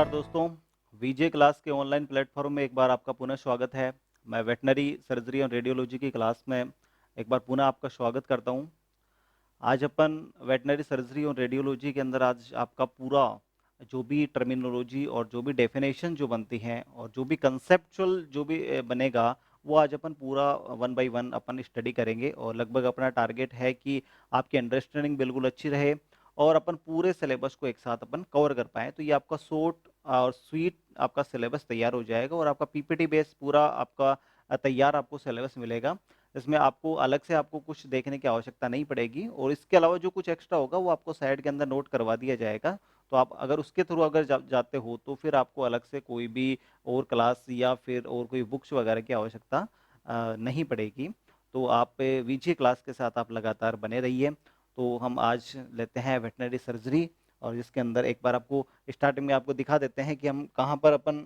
नमस्कार दोस्तों, वीजे क्लास के ऑनलाइन प्लेटफॉर्म में एक बार आपका पुनः स्वागत है। मैं वेटनरी सर्जरी और रेडियोलॉजी की क्लास में एक बार पुनः आपका स्वागत करता हूं। आज अपन वेटनरी सर्जरी और रेडियोलॉजी के अंदर आज आपका पूरा जो भी टर्मिनोलॉजी और जो भी डेफिनेशन जो बनती हैं और जो भी कंसेप्चुअल जो भी बनेगा, वो आज अपन पूरा one by one upon study करेंगे और लगभग अपना टारगेट है कि आपकी अंडरस्टैंडिंग बिल्कुल अच्छी रहे और अपन पूरे सिलेबस को एक साथ अपन कवर कर पाएँ। तो ये आपका शॉर्ट और स्वीट आपका सिलेबस तैयार हो जाएगा और आपका पीपीटी बेस पूरा आपका तैयार आपको सिलेबस मिलेगा। इसमें आपको अलग से आपको कुछ देखने की आवश्यकता नहीं पड़ेगी और इसके अलावा जो कुछ एक्स्ट्रा होगा वो आपको साइड के अंदर नोट करवा दिया जाएगा। तो आप अगर उसके थ्रू अगर जाते हो तो फिर आपको अलग से कोई भी और क्लास या फिर और कोई बुक्स वगैरह की आवश्यकता नहीं पड़ेगी। तो आप वीजे क्लास के साथ आप लगातार बने रहिए। तो हम आज लेते हैं वेटनरी सर्जरी और जिसके अंदर एक बार आपको स्टार्टिंग में आपको दिखा देते हैं कि हम कहाँ पर अपन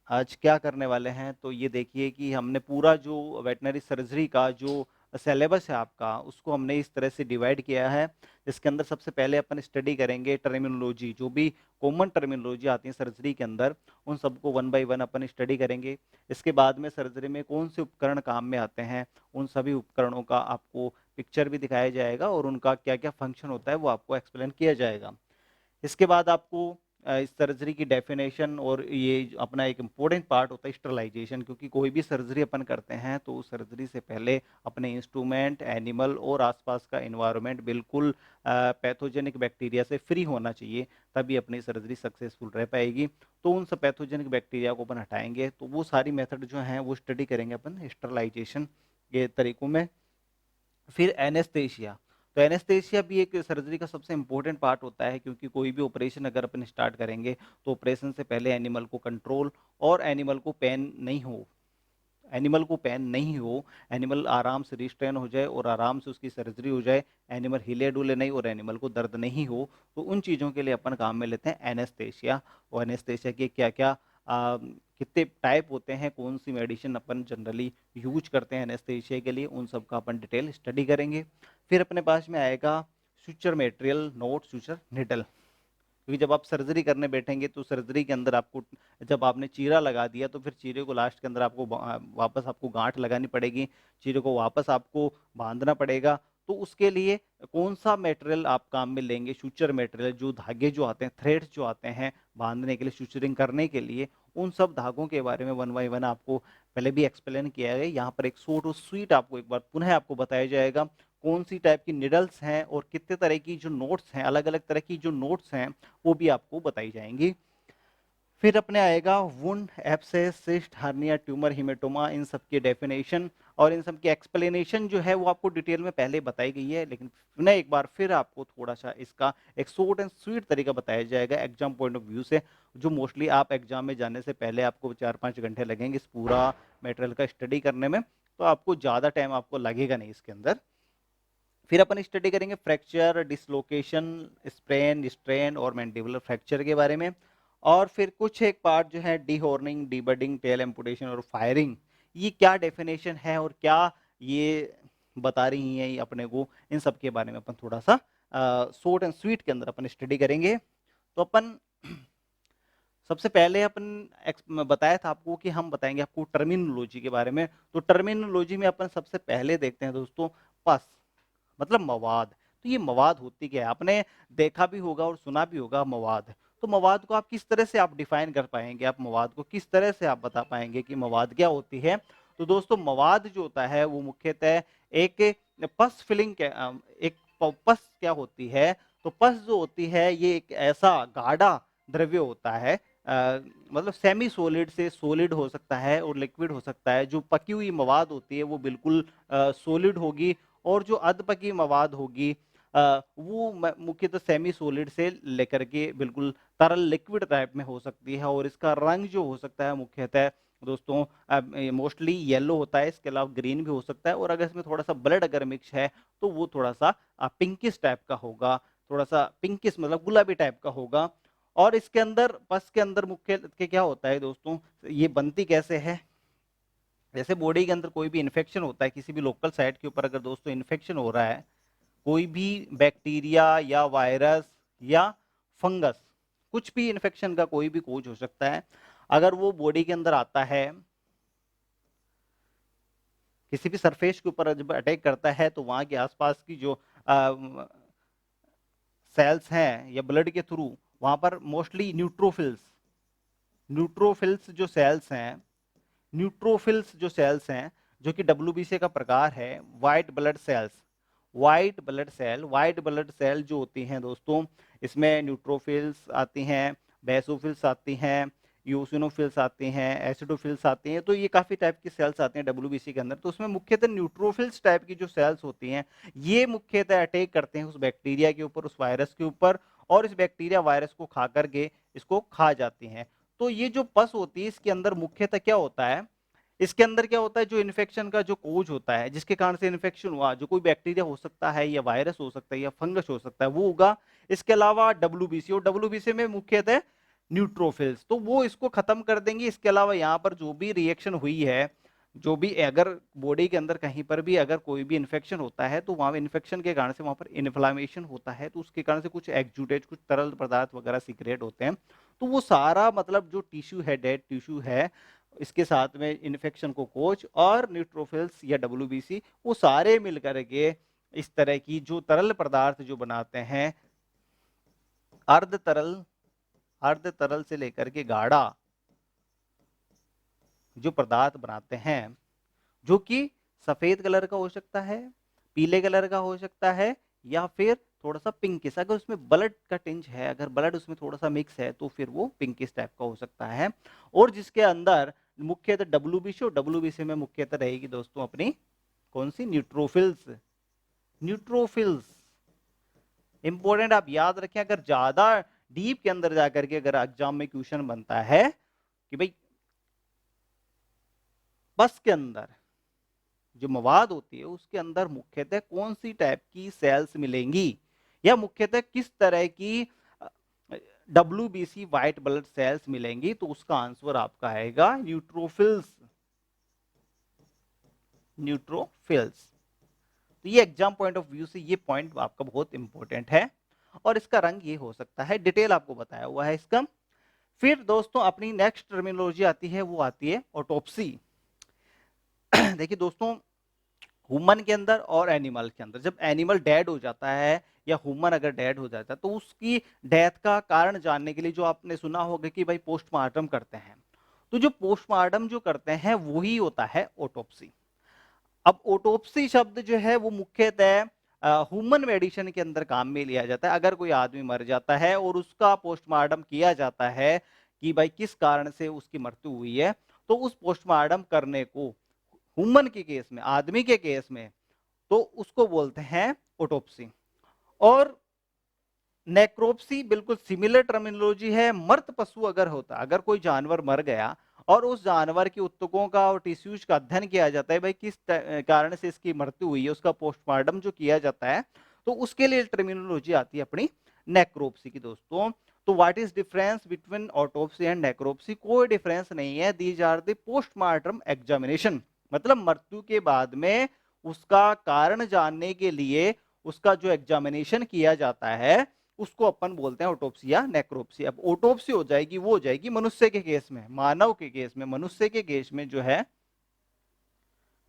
आज क्या करने वाले हैं। तो ये देखिए कि हमने पूरा जो वेटनरी सर्जरी का जो सिलेबस है आपका, उसको हमने इस तरह से डिवाइड किया है। इसके अंदर सबसे पहले अपन स्टडी करेंगे टर्मिनोलॉजी, जो भी कॉमन टर्मिनोलॉजी आती है सर्जरी के अंदर, उन सबको one by one upon study करेंगे। इसके बाद में सर्जरी में कौन से उपकरण काम में आते हैं, उन सभी उपकरणों का आपको पिक्चर भी दिखाया जाएगा और उनका क्या-क्या फंक्शन होता है, वो आपको एक्सप्लेन किया जाएगा। इसके बाद आपको इस सर्जरी की डेफिनेशन और ये अपना एक इम्पोर्टेंट पार्ट होता है स्टरलाइजेशन, क्योंकि कोई भी सर्जरी अपन करते हैं तो उस सर्जरी से पहले अपने इंस्ट्रूमेंट, एनिमल और आसपास का एनवायरनमेंट बिल्कुल पैथोजेनिक बैक्टीरिया से फ्री होना चाहिए, तभी अपनी सर्जरी सक्सेसफुल रह पाएगी। तो उन सब पैथोजेनिक बैक्टीरिया को अपन हटाएंगे, तो वो सारी मेथड जो हैं वो स्टडी करेंगे अपन स्टरलाइजेशन के तरीकों में। फिर एनेस्थेशिया, तो एनेस्थेशिया भी एक सर्जरी का सबसे इम्पोर्टेंट पार्ट होता है, क्योंकि कोई भी ऑपरेशन अगर अपन स्टार्ट करेंगे तो ऑपरेशन से पहले एनिमल को कंट्रोल और एनिमल को पेन नहीं हो, एनिमल आराम से रिस्ट्रेन हो जाए और आराम से उसकी सर्जरी हो जाए, एनिमल हिले डुले नहीं और एनिमल को दर्द नहीं हो, तो उन चीज़ों के लिए अपन काम में लेते हैं एनेस्थेशिया। और एनेस्थेशिया के क्या क्या कितने टाइप होते हैं, कौन सी मेडिसिन अपन जनरली यूज करते हैं एनेस्थेशिया के लिए, उन सब का अपन डिटेल स्टडी करेंगे। फिर अपने पास में आएगा suture material, note, suture, needle. क्योंकि जब आप सर्जरी करने बैठेंगे तो सर्जरी के अंदर आपको, जब आपने चीरा लगा दिया तो फिर चीरे को लास्ट के अंदर आपको वापस आपको गांठ लगानी पड़ेगी, चीरे को वापस आपको बांधना पड़ेगा। तो उसके लिए कौन सा मटेरियल आप काम में लेंगे, सूचर मटेरियल, जो धागे जो आते हैं, थ्रेड्स जो आते हैं बांधने के लिए, सूचरिंग करने के लिए, उन सब धागों के बारे में वन बाय वन आपको पहले भी एक्सप्लेन किया है। यहाँ पर एक शॉर्ट और स्वीट आपको एक बार पुनः आपको बताया जाएगा कौन सी टाइप की निडल्स हैं और कितने तरह की जो नोट्स हैं, अलग अलग तरह की जो नोट्स हैं वो भी आपको बताई जाएंगी। फिर अपने आएगा wound, abscess, cyst, hernia, tumour, haematoma, इन सब की डेफिनेशन और इन सब की एक्सप्लेनेशन जो है वो आपको डिटेल में पहले बताई गई है, लेकिन पुनः एक बार फिर आपको थोड़ा सा इसका एक शॉर्ट एंड स्वीट तरीका बताया जाएगा एग्जाम पॉइंट ऑफ व्यू से, जो मोस्टली आप एग्जाम में जाने से पहले आपको 4-5 घंटे लगेंगे इस पूरा मटेरियल का स्टडी करने में, तो आपको ज़्यादा टाइम आपको लगेगा नहीं इसके अंदर। फिर अपन स्टडी करेंगे फ्रैक्चर, डिसलोकेशन, स्प्रेन, स्ट्रेन और मैंडिबुलर फ्रैक्चर के बारे में। और फिर कुछ एक पार्ट जो है डीहॉर्निंग, डीबडिंग, टेल एम्पुटेशन और फायरिंग, ये क्या डेफिनेशन है और क्या ये बता रही हैं ये अपने को, इन सब के बारे में अपन थोड़ा सा शॉर्ट एंड स्वीट के अंदर अपन स्टडी करेंगे। तो अपन सबसे पहले अपन बताया था आपको कि हम बताएंगे आपको टर्मिनोलॉजी के बारे में। तो टर्मिनोलॉजी में अपन सबसे पहले देखते हैं दोस्तों पस, मतलब मवाद। तो ये मवाद होती क्या है, आपने देखा भी होगा और सुना भी होगा मवाद। तो मवाद को आप किस तरह से आप डिफाइन कर पाएंगे, आप मवाद को किस तरह से आप बता पाएंगे कि मवाद क्या होती है। तो दोस्तों मवाद जो होता है वो मुख्यतः एक पस फिलिंग एक पस क्या होती है। तो पस जो होती है ये एक ऐसा गाढ़ा द्रव्य होता है, मतलब सेमी सोलिड से सॉलिड हो सकता है और लिक्विड हो सकता है। जो पकी हुई मवाद होती है वो बिल्कुल सॉलिड होगी और जो अधपकी मवाद होगी वो मुख्यतः सेमी सॉलिड से लेकर के बिल्कुल तरल लिक्विड टाइप में हो सकती है। और इसका रंग जो हो सकता है मुख्यतः दोस्तों मोस्टली येलो होता है, इसके अलावा ग्रीन भी हो सकता है, और अगर इसमें थोड़ा सा ब्लड अगर मिक्स है तो वो थोड़ा सा पिंकिश टाइप का होगा, थोड़ा सा पिंकिश मतलब गुलाबी टाइप का होगा। और इसके अंदर पस के अंदर मुख्य के क्या होता है दोस्तों, ये बनती कैसे है, जैसे बॉडी के अंदर कोई भी इन्फेक्शन होता है, किसी भी लोकल साइट के ऊपर अगर दोस्तों इन्फेक्शन हो रहा है, कोई भी बैक्टीरिया या वायरस या फंगस, कुछ भी इन्फेक्शन का कोई भी कोज हो सकता है। अगर वो बॉडी के अंदर आता है, किसी भी सरफेस के ऊपर जब अटैक करता है, तो वहां के आसपास की जो सेल्स हैं या ब्लड के थ्रू, वहां पर मोस्टली न्यूट्रोफिल्स जो सेल्स हैं, न्यूट्रोफिल्स जो सेल्स हैं, जो कि डब्ल्यूबीसी का प्रकार है, white blood cells, white blood cell जो होती हैं दोस्तों, इसमें न्यूट्रोफिल्स आती हैं, बेसोफिल्स आती हैं, यूसिनोफिल्स आती हैं, एसिडोफिल्स आती हैं। तो ये काफी टाइप की सेल्स आती हैं डब्ल्यूबीसी के अंदर। तो उसमें मुख्यतः न्यूट्रोफिल्स टाइप की जो सेल्स होती हैं, ये मुख्यतः अटैक करते हैं उस बैक्टीरिया के ऊपर, उस वायरस के ऊपर, और इस बैक्टीरिया वायरस को खा करके इसको खा जाती हैं। तो ये जो पस होती है, इसके अंदर मुख्यतः क्या होता है, इसके अंदर क्या होता है, जो इन्फेक्शन का जो कोज होता है, जिसके कारण से इन्फेक्शन हुआ, जो कोई बैक्टीरिया हो सकता है या वायरस हो सकता है या फंगस हो सकता है, वो होगा। इसके अलावा डब्ल्यूबीसी, और डब्ल्यूबीसी में मुख्यतः न्यूट्रोफिल्स, तो वो इसको खत्म कर देंगे। इसके अलावा यहाँ पर जो भी रिएक्शन हुई है, जो भी अगर बॉडी के अंदर कहीं पर भी अगर कोई भी इन्फेक्शन होता है, तो वहां इन्फेक्शन के कारण से वहां पर इन्फ्लामेशन होता है, तो उसके कारण से कुछ एक्जुडेट, कुछ तरल पदार्थ वगैरह सीक्रेट होते हैं। तो वो सारा मतलब जो टिश्यू है, डेड टिश्यू है, इसके साथ में इन्फेक्शन को कोच और न्यूट्रोफिल्स या डब्ल्यूबीसी, वो सारे मिलकर के इस तरह की जो तरल पदार्थ जो बनाते हैं, अर्ध तरल, अर्ध तरल से लेकर के गाढ़ा जो पदार्थ बनाते हैं, जो कि सफेद कलर का हो सकता है, पीले कलर का हो सकता है, या फिर थोड़ा सा पिंकिश, अगर उसमें ब्लड का टिंज है, अगर ब्लड उसमें थोड़ा सा मिक्स है, तो फिर वो पिंकिश टाइप का हो सकता है। और जिसके अंदर मुख्यतः डब्ल्यूबीसी, और डब्ल्यूबीसी में मुख्यतः रहेगी दोस्तों अपनी कौन सी, न्यूट्रोफिल्स। न्यूट्रोफिल्स इंपॉर्टेंट, आप याद रखें। अगर ज्यादा डीप के अंदर जाकर के अगर एग्जाम में क्वेश्चन बनता है कि भाई बस के अंदर जो मवाद होती है, उसके अंदर मुख्यतः कौन सी टाइप की सेल्स मिलेंगी, या मुख्यतः किस तरह की डब्ल्यूबीसी व्हाइट ब्लड सेल्स मिलेंगी, तो उसका आंसर आपका आएगा न्यूट्रोफिल्स। न्यूट्रोफिल्स। तो ये एग्जाम पॉइंट ऑफ व्यू से ये पॉइंट आपका बहुत इंपॉर्टेंट है। और इसका रंग ये हो सकता है, डिटेल आपको बताया हुआ है इसका। फिर दोस्तों अपनी नेक्स्ट टर्मिनोलॉजी आती है, वो आती है ऑटोप्सी। देखिए दोस्तों, ह्यूमन के अंदर और एनिमल के अंदर, जब एनिमल डेड हो जाता है या ह्यूमन अगर डेड हो जाता है, तो उसकी डेथ का कारण जानने के लिए जो आपने सुना होगा कि भाई पोस्टमार्टम करते हैं, तो जो पोस्टमार्टम जो करते हैं वही होता है ऑटोप्सी। अब ऑटोप्सी शब्द जो है वो मुख्यतः ह्यूमन मेडिसिन के अंदर काम में लिया जाता है। अगर कोई आदमी मर जाता है और उसका पोस्टमार्टम किया जाता है कि भाई किस कारण से उसकी मृत्यु हुई है, तो उस पोस्टमार्टम करने को ह्यूमन के केस में, आदमी के केस में, तो उसको बोलते हैं ऑटोप्सी। और नेक्रोप्सी बिल्कुल सिमिलर टर्मिनोलॉजी है। मृत पशु अगर होता, अगर कोई जानवर मर गया और उस जानवर की उत्तकों का और टिश्यूज का अध्ययन किया जाता है, भाई किस कारण से इसकी मृत्यु हुई है, उसका पोस्टमार्टम जो किया जाता है, तो उसके लिए टर्मिनोलॉजी आती है अपनी नेक्रोप्सी की दोस्तों। तो what is difference between autopsy and necropsy? कोई डिफरेंस नहीं है। These are the postmortem examination, मतलब मृत्यु के बाद में उसका कारण जानने के लिए उसका जो एग्जामिनेशन किया जाता है, उसको अपन बोलते हैं ऑटोप्सी या नेक्रोप्सी। अब ऑटोप्सी हो जाएगी, वो हो जाएगी मनुष्य के केस में, मानव के केस में, मनुष्य के केस में जो है,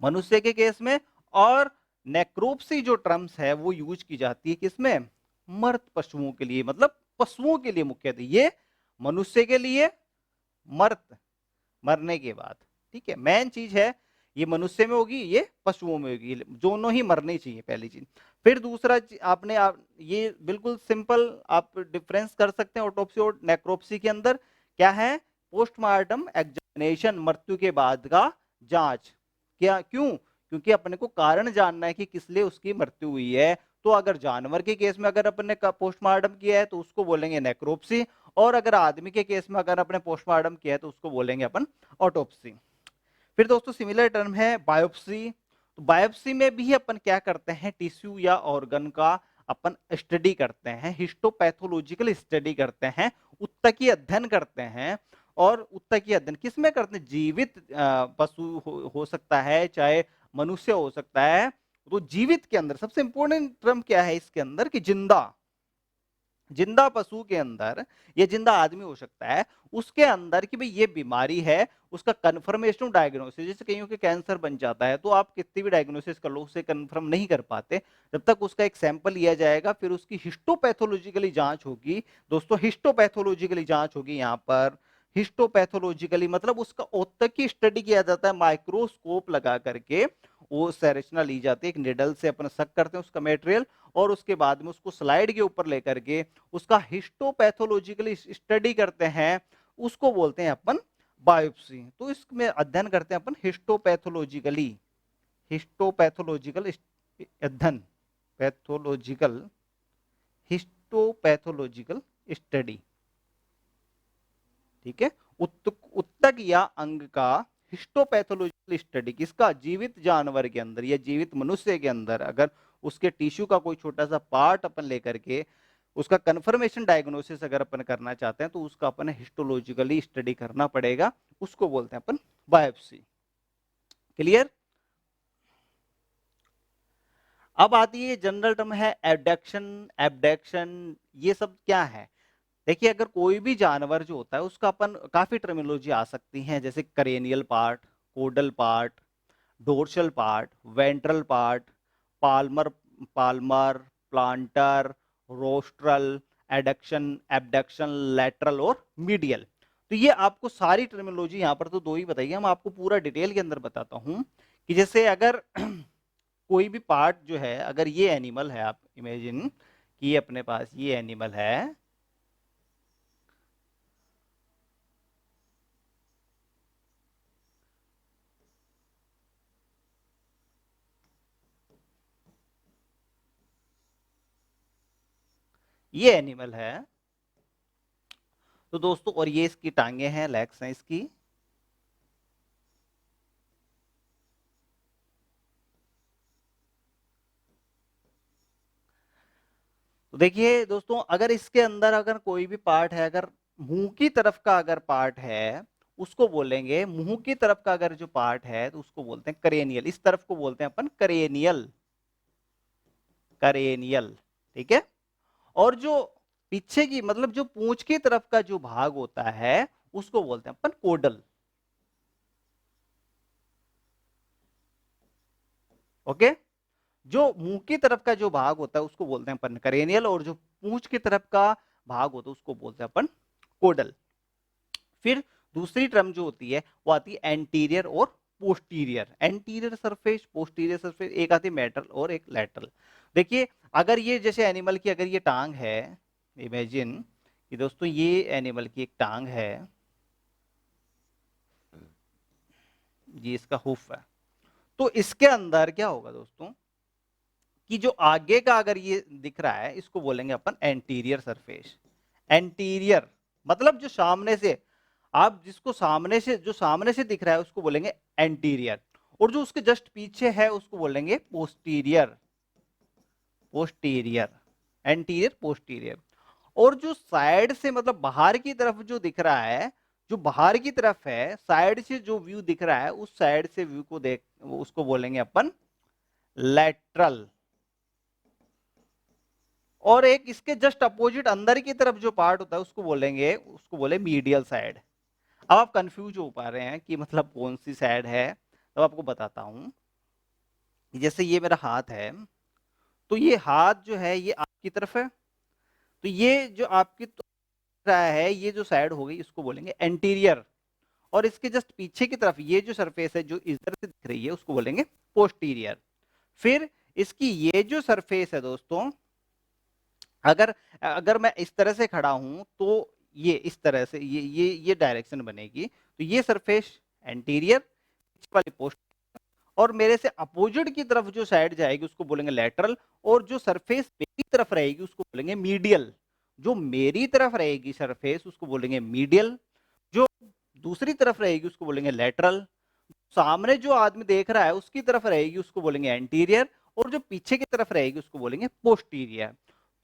मनुष्य के केस में। और नेक्रोप्सी जो टर्म्स है वो यूज की जाती है किसमें? मृत पशुओं के लिए, मतलब पशुओं के लिए मुख्यतः। ये मनुष्य के लिए मृत, मरने के बाद, ठीक है, मेन चीज है। ये मनुष्य में होगी, ये पशुओं में होगी, दोनों ही मरनी चाहिए, पहली चीज। फिर दूसरा आपने ये बिल्कुल सिंपल आप डिफरेंस कर सकते हैं ऑटोप्सी और नेक्रोप्सी के अंदर। क्या है? पोस्टमार्टम एग्जामिनेशन, मृत्यु के बाद का जांच। क्या, क्यों? क्योंकि अपने को कारण जानना है कि किस लिए उसकी मृत्यु हुई है। तो अगर जानवर के केस में अगर अपन ने पोस्टमार्टम किया है, तो उसको बोलेंगे नेक्रोप्सी। और अगर आदमी के केस में अगर अपने पोस्टमार्टम किया है, तो उसको बोलेंगे अपन ऑटोप्सी। फिर दोस्तों सिमिलर टर्म है बायोप्सी। तो बायोप्सी में भी अपन क्या करते हैं, टिश्यू या ऑर्गन का अपन स्टडी करते हैं, हिस्टोपैथोलॉजिकल स्टडी करते हैं, उत्तकीय अध्ययन करते हैं। और उत्तकीय अध्ययन किसमें करते हैं? जीवित पशु हो सकता है, चाहे मनुष्य हो सकता है। तो जीवित के अंदर सबसे इंपॉर्टेंट टर्म क्या है इसके अंदर, कि जिंदा, जिंदा पशु के अंदर या जिंदा आदमी हो सकता है, उसके अंदर कि भाई ये बीमारी है, उसका कंफर्मेशन डायग्नोसिस, जैसे कईयों के कैंसर बन जाता है तो आप कितनी भी डायग्नोसिस कर लो उसे कंफर्म नहीं कर पाते जब तक उसका एक सैंपल लिया जाएगा, फिर उसकी हिस्टोपैथोलॉजिकली जांच होगी। दोस्तों हिस्टोपैथोलॉजिकली जांच होगी यहाँ पर। हिस्टोपैथोलॉजिकली मतलब उसका औतक की स्टडी किया जाता है, माइक्रोस्कोप लगा करके वो संरचना ली जाती है, एक निडल से अपन सक करते हैं उसका मेटेरियल, और उसके बाद में उसको स्लाइड के ऊपर लेकर के उसका हिस्टोपैथोलॉजिकली स्टडी करते हैं, उसको बोलते हैं अपन बायोप्सी। तो इसमें अध्ययन करते हैं अपन हिस्टोपैथोलॉजिकली, हिस्टोपैथोलॉजिकल अध्ययन, पैथोलॉजिकल, हिस्टोपैथोलॉजिकल स्टडी। ठीक है, उत्तक या अंग का हिस्टोपैथोलॉजिकल स्टडी, किसका? जीवित जानवर के अंदर या जीवित मनुष्य के अंदर अगर उसके टिश्यू का कोई छोटा सा पार्ट अपन लेकर के उसका कंफर्मेशन डायग्नोसिस अगर अपन करना चाहते हैं तो उसका अपन हिस्टोलॉजिकली स्टडी करना पड़ेगा, उसको बोलते हैं अपन बायोप्सी। क्लियर? अब आती है जनरल टर्म है एबडक्शन, एबडक्शन, ये सब क्या है? देखिए अगर कोई भी जानवर जो होता है उसका अपन काफी टर्मिनोलॉजी आ सकती है, जैसे cranial part, caudal part, dorsal part, ventral part, palmar, palmar, plantar, rostral, adduction, abduction, lateral और मीडियल। तो ये आपको सारी टर्मिनोलॉजी यहाँ पर तो दो ही बताइए, हम आपको पूरा डिटेल के अंदर बताता हूँ कि जैसे अगर कोई भी पार्ट जो है, अगर ये एनिमल है, आप इमेजिन कि ये अपने पास ये एनिमल है, ये एनिमल है तो दोस्तों, और ये इसकी टांगे हैं, लेग्स हैं इसकी। तो देखिए दोस्तों, अगर इसके अंदर अगर कोई भी पार्ट है, अगर मुंह की तरफ का अगर पार्ट है उसको बोलेंगे, मुंह की तरफ का अगर जो पार्ट है तो उसको बोलते हैं करेनियल, इस तरफ को बोलते हैं अपन करेनियल, करेनियल। ठीक है, और जो पीछे की मतलब जो पूंछ की तरफ का जो भाग होता है उसको बोलते हैं अपन कोडल। ओके, जो मुंह की तरफ का जो भाग होता है उसको बोलते हैं अपन करेनियल, और जो पूंछ की तरफ का भाग होता है उसको बोलते हैं अपन कोडल। फिर दूसरी टर्म जो होती है वो आती है एंटीरियर और posterior, anterior surface, posterior surface, एक आती है मेटल और एक लैटरल। देखिए अगर ये जैसे एनिमल की अगर ये टांग है, इमेजिन कि दोस्तों ये एनिमल की एक टांग है, ये इसका हुफ है, तो इसके अंदर क्या होगा दोस्तों कि जो आगे का अगर ये दिख रहा है इसको बोलेंगे अपन एंटीरियर सरफेस। एंटीरियर मतलब जो सामने से, आप जिसको सामने से, जो सामने से दिख रहा है उसको बोलेंगे एंटीरियर, और जो उसके जस्ट पीछे है उसको बोलेंगे पोस्टीरियर, पोस्टीरियर, एंटीरियर पोस्टीरियर। और जो साइड से मतलब बाहर की तरफ जो दिख रहा है, जो बाहर की तरफ है साइड से जो व्यू दिख रहा है उस साइड से व्यू को देख उसको बोलेंगे अपन लैटरल। और एक इसके जस्ट अपोजिट अंदर की तरफ जो पार्ट होता है उसको बोलेंगे, उसको बोले मीडियल साइड। अब आप कंफ्यूज हो पा रहे हैं कि मतलब कौन सी साइड है, तो आपको बताता हूं। जैसे ये मेरा हाथ है, तो ये हाथ जो है ये आपकी तरफ है, तो ये जो आपकी रहा है ये जो साइड हो गई इसको बोलेंगे एंटीरियर, और इसके जस्ट पीछे की तरफ ये जो सरफेस है जो इधर से दिख रही है उसको बोलेंगे पोस्टीरियर। फिर इसकी ये जो सरफेस है दोस्तों, अगर अगर मैं इस तरह से खड़ा हूं तो ये इस तरह से ये डायरेक्शन बनेगी, तो ये सरफेस एंटीरियर वाली पोस्ट, और मेरे से अपोजिट की तरफ जो साइड जाएगी उसको बोलेंगे लेटरल, और जो सरफेस मेरी तरफ रहेगी उसको बोलेंगे मीडियल। जो मेरी तरफ रहेगी सरफेस उसको बोलेंगे मीडियल, जो दूसरी तरफ रहेगी उसको बोलेंगे लेटरल, सामने जो आदमी देख रहा है उसकी तरफ रहेगी उसको बोलेंगे एंटीरियर, और जो पीछे की तरफ रहेगी उसको बोलेंगे पोस्टीरियर।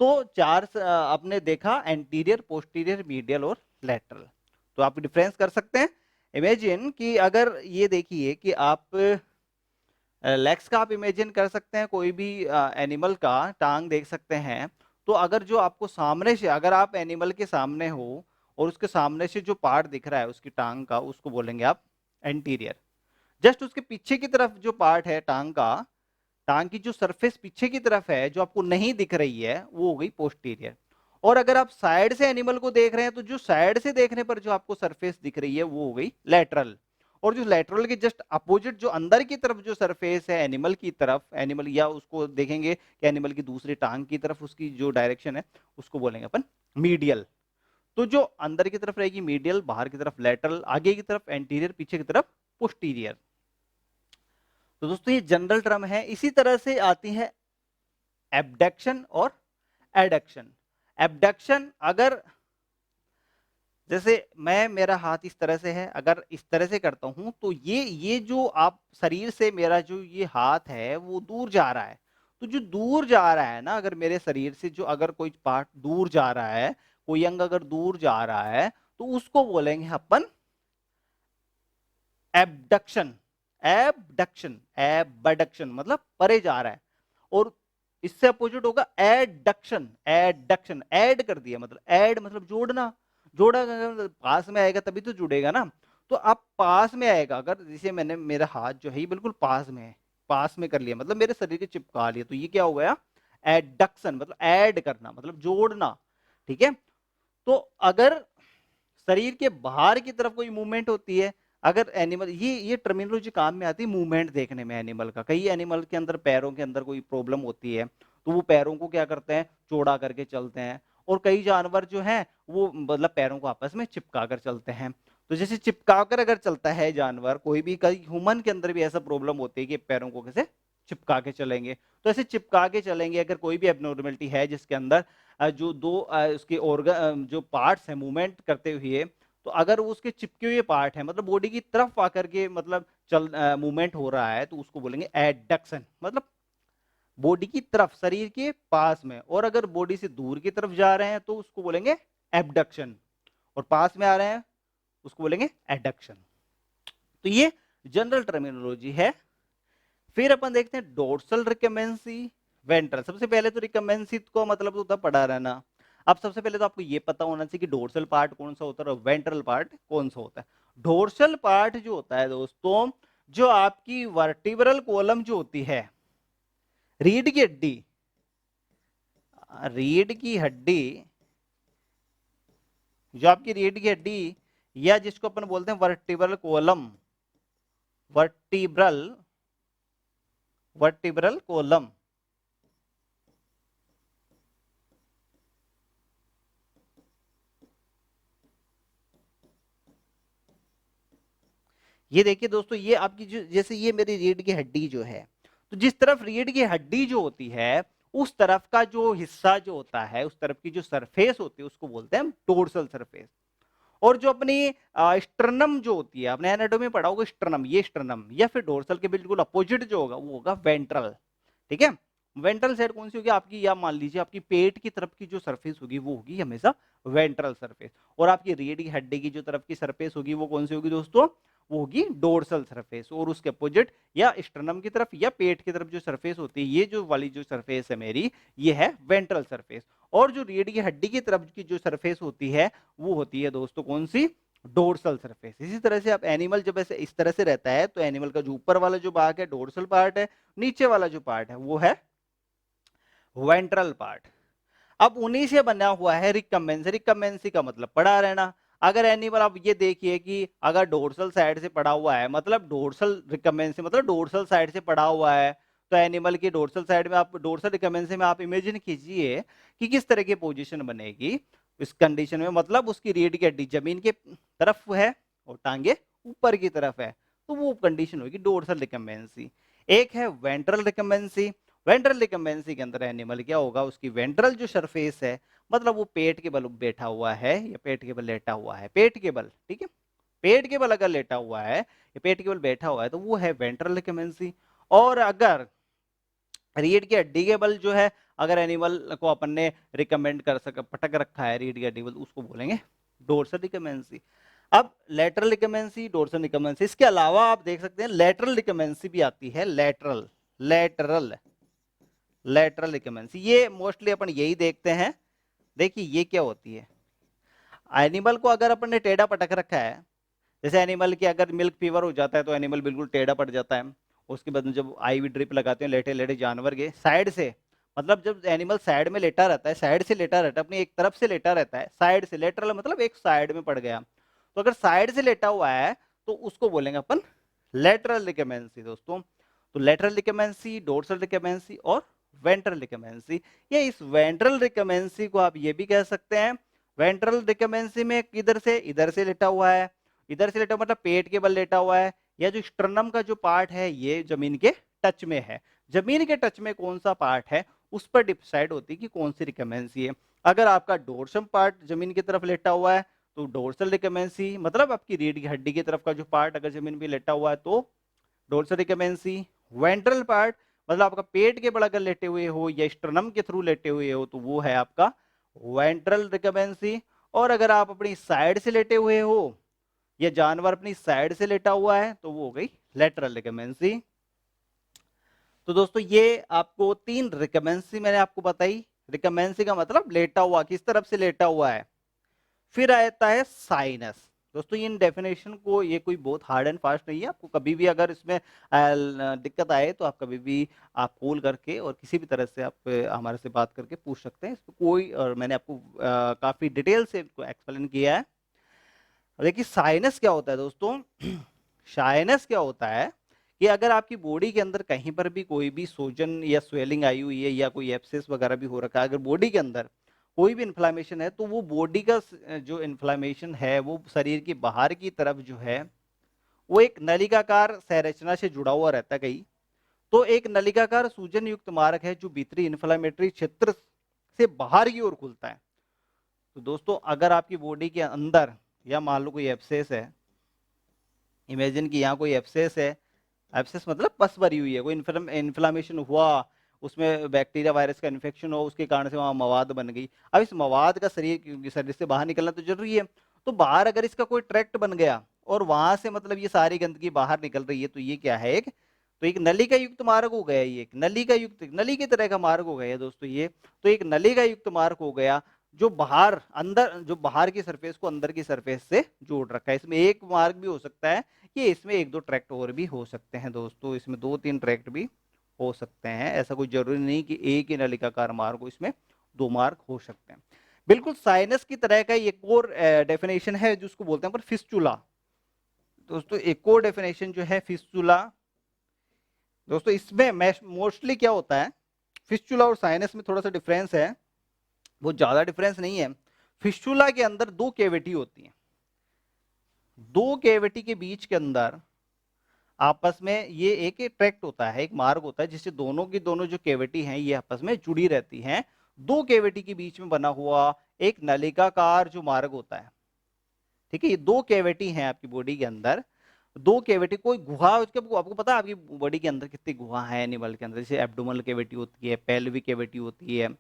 तो चार आपने देखा एंटीरियर, पोस्टीरियर, मीडियल और लेटरल। तो आप डिफरेंस कर सकते हैं। इमेजिन कि अगर ये देखिए कि आप लेग्स का आप इमेजिन कर सकते हैं, कोई भी एनिमल का टांग देख सकते हैं, तो अगर जो आपको सामने से, अगर आप एनिमल के सामने हो और उसके सामने से जो पार्ट दिख रहा है उसकी टांग का, उसको बोलेंगे आप एंटीरियर। जस्ट उसके पीछे की तरफ जो पार्ट है टांग का, टांग की जो सरफेस पीछे की तरफ है जो आपको नहीं दिख रही है, वो हो गई पोस्टीरियर। और अगर आप साइड से एनिमल को देख रहे हैं तो जो साइड से देखने पर जो आपको सरफेस दिख रही है वो हो गई लेटरल। और जो लेटरल के जस्ट अपोजिट जो अंदर की तरफ जो सरफेस है एनिमल की तरफ, एनिमल या उसको देखेंगे कि एनिमल की दूसरी टांग की तरफ उसकी जो डायरेक्शन है उसको बोलेंगे अपन मीडियल। तो जो अंदर की तरफ रहेगी मीडियल, बाहर की तरफ लेटरल, आगे की तरफ एंटीरियर, पीछे की तरफ पोस्टीरियर। तो दोस्तों ये जनरल टर्म है। इसी तरह से आती है एब्डक्शन और एडक्शन। एब्डक्शन, अगर जैसे मैं, मेरा हाथ इस तरह से है, अगर इस तरह से करता हूं तो ये जो आप शरीर से मेरा जो ये हाथ है वो दूर जा रहा है। तो जो दूर जा रहा है ना, अगर मेरे शरीर से जो अगर कोई पार्ट दूर जा रहा है, कोई अंग अगर दूर जा रहा है, तो उसको बोलेंगे अपन एबडक्शन। एबडक्शन, एबडक्शन मतलब परे जा रहा है। और इससे अपोजिट होगा एडक्शन। एडक्शन, ऐड कर दिया मतलब, ऐड मतलब जोड़ना। जोड़ा मतलब पास में आएगा तभी तो जुड़ेगा ना। तो आप पास में आएगा, अगर जैसे मैंने, मेरा हाथ जो है ये बिल्कुल पास में है, पास में कर लिया मतलब मेरे शरीर के चिपका लिया, तो ये क्या हो गया एडक्शन, मतलब ऐड करना मतलब जोड़ना। ठीक है। तो अगर शरीर के बाहर की तरफ कोई मूवमेंट होती है, अगर एनिमल, ये टर्मिनोलॉजी काम में आती है मूवमेंट देखने में एनिमल का। कई एनिमल के अंदर पैरों के अंदर कोई प्रॉब्लम होती है तो वो पैरों को क्या करते हैं, चौड़ा करके चलते हैं। और कई जानवर जो हैं वो मतलब पैरों को आपस में चिपका कर चलते हैं। तो जैसे चिपका कर अगर चलता है जानवर कोई भी, कई ह्यूमन के अंदर भी ऐसा प्रॉब्लम होती है कि पैरों को कैसे चिपका के चलेंगे। तो ऐसे चिपका के चलेंगे अगर कोई भी एबनॉर्मलिटी है जिसके अंदर जो दो उसके ऑर्गन जो पार्ट्स हैं मूवमेंट करते हुए, तो अगर वो उसके चिपके हुए पार्ट है मतलब बॉडी की तरफ आकर के मतलब चल मूवमेंट हो रहा है, तो उसको बोलेंगे एडक्शन, मतलब बॉडी की तरफ, शरीर के पास में। और अगर बॉडी से दूर की तरफ जा रहे हैं तो उसको बोलेंगे एबडक्शन, और पास में आ रहे हैं उसको बोलेंगे एडक्शन। तो ये जनरल टर्मिनोलॉजी है। फिर अपन देखते हैं डोर्सल रिकमेंसी, वेंट्रल। सबसे पहले तो रिकमेंसी को मतलब होता पढ़ा रहना। अब सबसे पहले तो आपको ये पता होना चाहिए कि डोर्सल पार्ट कौन सा होता है और वेंट्रल पार्ट कौन सा होता है। डोर्सल पार्ट जो होता है दोस्तों, जो आपकी वर्टिब्रल कॉलम जो होती है, रीढ़ की हड्डी, रीढ़ की हड्डी, जो आपकी रीढ़ की हड्डी या जिसको अपन बोलते हैं vertebral column, vertebral, vertebral column, ये देखिए दोस्तों, ये आपकी जो, जैसे ये मेरी रीढ़ की हड्डी जो है, तो जिस तरफ रीढ़ की हड्डी जो होती है उस तरफ का जो हिस्सा जो होता है, उस तरफ की जो सरफेस होती है उसको बोलते हैं डोर्सल सरफेस। और जो अपनी स्टर्नम जो होती है, आपने एनाटॉमी में पढ़ा होगा स्टर्नम, ये स्टर्नम या फिर डोर्सल के बिल्कुल अपोजिट जो होगा वो होगा वेंट्रल। ठीक है। वेंट्रल साइड कौन सी होगी आपकी, या मान लीजिए आपकी पेट की तरफ की जो सरफेस होगी वो होगी हमेशा वेंट्रल सरफेस। और आपकी रीढ़ की हड्डी की जो तरफ की सरफेस होगी वो कौन सी होगी दोस्तों, वो होगी डोर्सल सरफेस। और उसके अपोजिट या स्टर्नम की तरफ या पेट की तरफ जो सरफेस होती है, ये जो वाली जो सरफेस है मेरी, ये है वेंट्रल सरफेस। और जो रीढ़ की हड्डी की तरफ की जो सरफेस होती है वो होती है दोस्तों कौन सी, डोर्सल सरफेस। इसी तरह से आप एनिमल जब ऐसे इस तरह से रहता है तो एनिमल का जो ऊपर वाला जो भाग है डोर्सल पार्ट है, नीचे वाला जो पार्ट है वो है वेंट्रल पार्ट। अब उन्हीं से बना हुआ है रिकम्बेंसी। रिकम्बेंसी का मतलब पड़ा रहना। अगर एनिमल, आप ये देखिए कि अगर डोर्सल साइड से पड़ा हुआ है, मतलब डोर्सल रिकम्बेंसी मतलब डोर्सल साइड से पड़ा हुआ है, तो एनिमल की डोर्सल साइड में आप, डोर्सल रिकम्बेंसी में आप इमेजिन कीजिए कि किस तरह की पोजीशन बनेगी इस कंडीशन में। मतलब उसकी रीढ़ की हड्डी जमीन के तरफ है और टांगे ऊपर की तरफ है, तो वो कंडीशन होगी डोर्सल रिकम्बेंसी। एक है वेंट्रल रिकम्बेंसी। वेंट्रल रिकम्बेंसी के अंदर एनिमल क्या होगा, उसकी वेंट्रल जो सरफेस है, मतलब वो पेट के बल बैठा हुआ है या पेट के बल लेटा हुआ है, पेट के बल, ठीक है, पेट के बल अगर लेटा हुआ है या पेट के बल बैठा हुआ है तो वो है वेंट्रल रिकम्बेंसी। और अगर रीढ़ की हड्डी के बल जो है, अगर एनिमल को अपन ने रिकमेंड कर सक पटक रखा है रीढ़ की हड्डी बल, उसको बोलेंगे डोर्सल रिकमेंसी। अब लेटरल रिकमेंसी, डोर्सल रिकमेंसी, इसके अलावा आप देख सकते हैं लेटरल रिकमेंसी भी आती है। लेटरल, लेटरल, लेटरल लिगामेंसी, ये मोस्टली अपन यही देखते हैं। देखिए ये क्या होती है, एनिमल को अगर अपन ने टेढ़ा पटक रखा है, जैसे एनिमल की अगर मिल्क फीवर हो जाता है तो एनिमल बिल्कुल टेढ़ा पड़ जाता है। उसके बाद में जब आईवी ड्रिप लगाते हैं लेटे लेटे जानवर के साइड से, मतलब जब एनिमल साइड में लेटा रहता है, साइड से लेटा रहता है, अपनी एक तरफ से लेटा रहता है, साइड से लेटरल मतलब एक साइड में पड़ गया, तो अगर साइड से लेटा हुआ है तो उसको बोलेंगे अपन लेटरल लिगामेंसी दोस्तों। तो लेटरल लिगामेंसी, डोर्सल लिगामेंसी और वेंट्रल लिगामेंसी। या इस वेंट्रल लिगामेंसी को आप ये भी कह सकते हैं, वेंट्रल लिगामेंसी में किधर से, इधर से लेटा हुआ है, इधर से लेटा हुआ मतलब पेट के बल लेटा हुआ है, या जो स्टर्नम का जो पार्ट है ये जमीन के टच में है, जमीन के टच में कौन सा पार्ट है उस पर डिसाइड होती है कि कौन सी लिगामेंसी है। अगर आपका डोर्सम पार्ट जमीन की तरफ लेटा हुआ है तो डोर्सल लिगामेंसी, मतलब आपकी रीढ़ की हड्डी की तरफ का जो पार्ट अगर जमीन पे लेटा हुआ है तो डोर्सल लिगामेंसी। वेंट्रल पार्ट मतलब आपका पेट के बल अगर लेटे हुए हो या स्टर्नम के थ्रू लेटे हुए हो तो वो है आपका वेंट्रल लिगामेंसी। और अगर आप अपनी साइड से लेटे हुए हो या जानवर अपनी साइड से लेटा हुआ है तो वो हो गई लेटरल लिगामेंसी। तो दोस्तों ये आपको 3 रिकमेंसी मैंने आपको बताई। रिकमेंसी का मतलब लेटा हुआ, किस तरफ से लेटा हुआ है। फिर आता है साइनस। दोस्तों इन डेफिनेशन को, ये कोई बहुत हार्ड एंड फास्ट नहीं है, आपको कभी भी अगर इसमें दिक्कत आए तो आप कभी भी आप कॉल करके और किसी भी तरह से आप हमारे से बात करके पूछ सकते हैं इसमें कोई, और मैंने आपको काफी डिटेल से इसको एक्सप्लेन किया है। देखिए साइनस क्या होता है दोस्तों, साइनस क्या होता है कि अगर आपकी बॉडी के अंदर कहीं पर भी कोई भी सूजन या स्वेलिंग आई हुई है या कोई एब्सेस वगैरह भी हो रखा है, अगर बॉडी के अंदर कोई भी इन्फ्लामेशन है तो वो बॉडी का जो इन्फ्लामेशन है वो शरीर की बाहर की तरफ जो है वो एक नलिकाकार संरचना से जुड़ा हुआ रहता है कहीं। तो एक नलिकाकार सूजन युक्त मार्ग है जो भीतरी इन्फ्लामेटरी क्षेत्र से बाहर की ओर खुलता है। तो दोस्तों अगर आपकी बॉडी के अंदर या मान लो कोई एब्सेस है, इमेजिन कि यहाँ कोई एब्सेस है, एब्सेस मतलब पस भरी हुई है, कोई इन्फ्लामेशन हुआ, उसमें बैक्टीरिया वायरस का इन्फेक्शन हो, उसके कारण से वहां मवाद बन गई। अब इस मवाद का शरीर से बाहर निकलना तो जरूरी है। तो बाहर अगर इसका कोई ट्रैक्ट बन गया और वहां से मतलब ये सारी गंदगी बाहर निकल रही है तो ये क्या है, एक तो एक नली का युक्त मार्ग हो गया, ये एक नली का युक्त, नली की तरह का मार्ग हो गया दोस्तों ये। तो एक नली का युक्त मार्ग हो गया जो बाहर अंदर, जो बाहर की सरफेस को अंदर की सरफेस से जोड़ रखा है। इसमें एक मार्ग भी हो सकता है, ये इसमें 1-2 ट्रैक्ट और भी हो सकते हैं दोस्तों, इसमें 2-3 ट्रैक्ट भी हो सकते हैं। ऐसा कोई जरूरी नहीं कि एक ही नलिकाकार मार्ग हो, इसमें 2 मार्ग हो सकते हैं। बिल्कुल साइनस की तरह का एक और डेफिनेशन है जिसको बोलते हैं पर फिस्चुला। दोस्तों एक और डेफिनेशन जो है फिस्चुला, दोस्तों इसमें मोस्टली क्या होता है, फिस्चुला और साइनस में थोड़ा सा डिफरेंस है, बहुत ज्यादा डिफरेंस नहीं है। फिस्चुला के अंदर 2 कैविटी होती है, 2 कैविटी के बीच के अंदर आपस में ये एक ट्रैक्ट होता है, एक मार्ग होता है जिससे दोनों की दोनों जो कैविटी हैं ये आपस में जुड़ी रहती हैं। 2 कैविटी के बीच में बना हुआ एक नलिकाकार जो मार्ग होता है, ठीक है। ये 2 कैविटी हैं आपकी बॉडी के अंदर, 2 कैविटी, कोई गुहा उसके, आपको पता है आपकी बॉडी के अंदर कितनी गुहा है एनिमल के अंदर, जैसे एब्डोमिनल कैविटी होती है, पेल्विक कैविटी होती है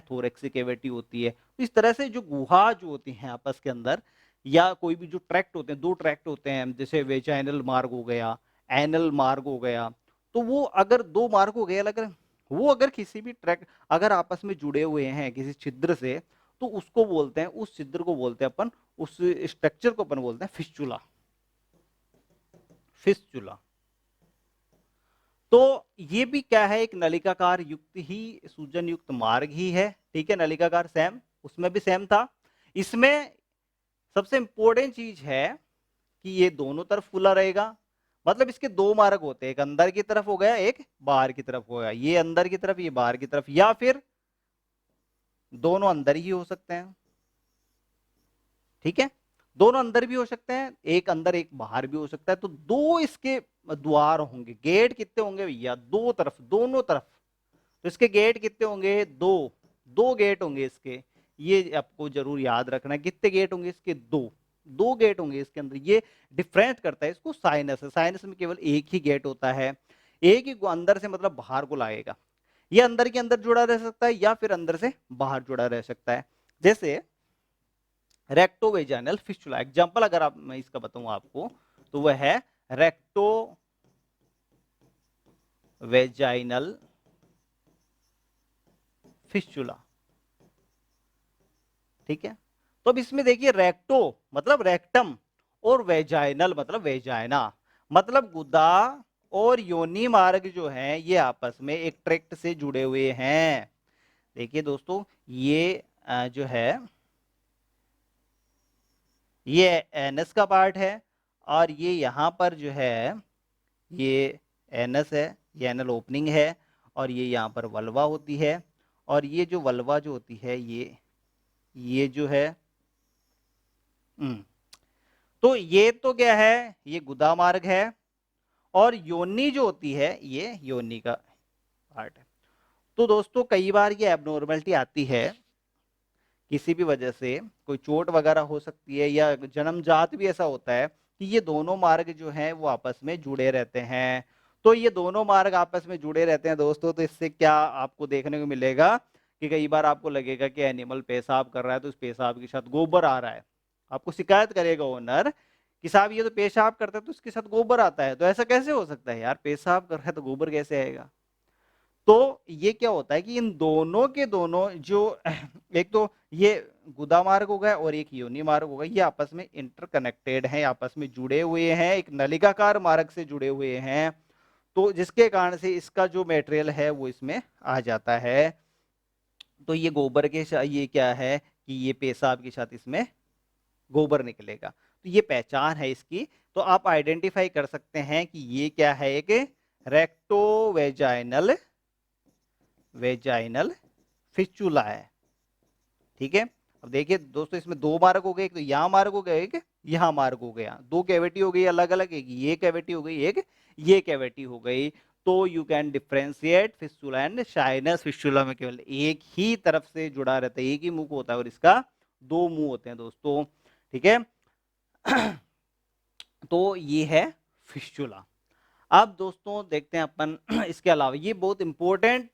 थोरेक्सिक कैविटी होती है। तो इस तरह से जो गुहा जो होती हैं आपस के अंदर, या कोई भी जो ट्रैक्ट होते हैं, 2 ट्रैक्ट होते हैं, जैसे वेजाइनल मार्ग हो गया, एनल मार्ग हो गया, तो वो अगर 2 मार्ग हो गए अगर, वो अगर किसी भी ट्रैक्ट अगर आपस में जुड़े हुए हैं किसी छिद्र से, तो उसको बोलते हैं, उस छिद्र को बोलते हैं अपन, उस स्ट्रक्चर को अपन बोलते हैं फिस्चुला, फिस्चुला। तो ये भी क्या है, एक नलिकाकार युक्त ही, सूजन युक्त मार्ग ही है, ठीक है। नलिकाकार सेम, उसमें भी सेम था। इसमें सबसे इंपॉर्टेंट चीज है कि ये दोनों तरफ खुला रहेगा, मतलब इसके 2 मार्ग होते हैं, एक अंदर की तरफ हो गया, एक बाहर की तरफ हो गया, ये अंदर की तरफ, ये बाहर की तरफ, या फिर दोनों अंदर ही हो सकते हैं, ठीक है। दोनों अंदर भी हो सकते हैं, एक अंदर एक बाहर भी हो सकता है। तो 2 इसके द्वार होंगे, गेट कितने होंगे भैया, 2 तरफ, दोनों तरफ। तो इसके गेट कितने होंगे, 2, 2 गेट होंगे इसके, ये आपको जरूर याद रखना है। कितने गेट होंगे इसके, 2, 2 गेट होंगे इसके अंदर। ये डिफरेंट करता है इसको साइनस से, साइनस में केवल एक ही गेट होता है, एक ही अंदर से मतलब बाहर को लाएगा। ये अंदर के अंदर जुड़ा रह सकता है या फिर अंदर से बाहर जुड़ा रह सकता है। जैसे रेक्टो वेजाइनल फिस्टुला, एग्जांपल अगर आप मैं इसका बताऊं आपको तो वह है रेक्टो वेजाइनल फिस्चुला। ठीक है, तो अब इसमें देखिए रेक्टो मतलब रेक्टम और वेजाइनल मतलब वेजाइना, मतलब गुदा और योनि मार्ग जो है ये आपस में एक ट्रैक्ट से जुड़े हुए हैं। देखिए दोस्तों, ये जो है ये एनस का पार्ट है, और ये यहाँ पर जो है ये एनस है, ये एनल ओपनिंग है, और ये यहाँ पर वल्वा होती है, और ये जो वल्वा जो होती है ये जो है तो ये तो क्या है, ये गुदा मार्ग है, और योनि जो होती है ये योनि का पार्ट है। तो दोस्तों कई बार ये एबनॉर्मलिटी आती है किसी भी वजह से, कोई चोट वगैरह हो सकती है, या जन्मजात भी ऐसा होता है कि ये दोनों मार्ग जो हैं वो आपस में जुड़े रहते हैं। तो ये दोनों मार्ग आपस में जुड़े रहते हैं दोस्तों, तो इससे क्या आपको देखने को मिलेगा कि कई बार आपको लगेगा कि एनिमल पेशाब कर रहा है, तो उस पेशाब के साथ गोबर आ रहा है, आपको शिकायत करेगा ओनर कि साहब ये तो पेशाब करता है तो उसके साथ गोबर आता है, तो ऐसा कैसे हो सकता है यार, पेशाब कर रहा है तो गोबर कैसे आएगा। तो ये क्या होता है कि इन दोनों के दोनों जो एक तो ये गुदा मार्ग हो गया और एक योनि मार्ग हो गया, ये आपस में इंटरकनेक्टेड हैं, आपस में जुड़े हुए हैं, एक नलिकाकार मार्ग से जुड़े हुए हैं, तो जिसके कारण से इसका जो मटेरियल है वो इसमें आ जाता है। तो ये गोबर के ये क्या है कि ये पेशाब के साथ इसमें गोबर निकलेगा, तो ये पहचान है इसकी। तो आप आइडेंटिफाई कर सकते हैं कि ये क्या है, एक रेक्टोवेजाइनल वेजाइनल फिस्चुला है। ठीक है, अब देखिए दोस्तों इसमें दो मार्ग हो गए, एक तो यहाँ मार्ग हो गया, एक यहाँ मार्ग हो गया, दो कैविटी हो गई अलग अलग, एक ये कैविटी हो गई, एक ये कैविटी हो गई। तो you can differentiate fistula and sinus. Fistula में केवल एक ही तरफ से जुड़ा रहता है, एक ही मुंह होता है, और इसका दो मुंह होते हैं दोस्तों। ठीक है तो ये है फिस्चुला। अब दोस्तों देखते हैं अपन इसके अलावा ये बहुत इंपॉर्टेंट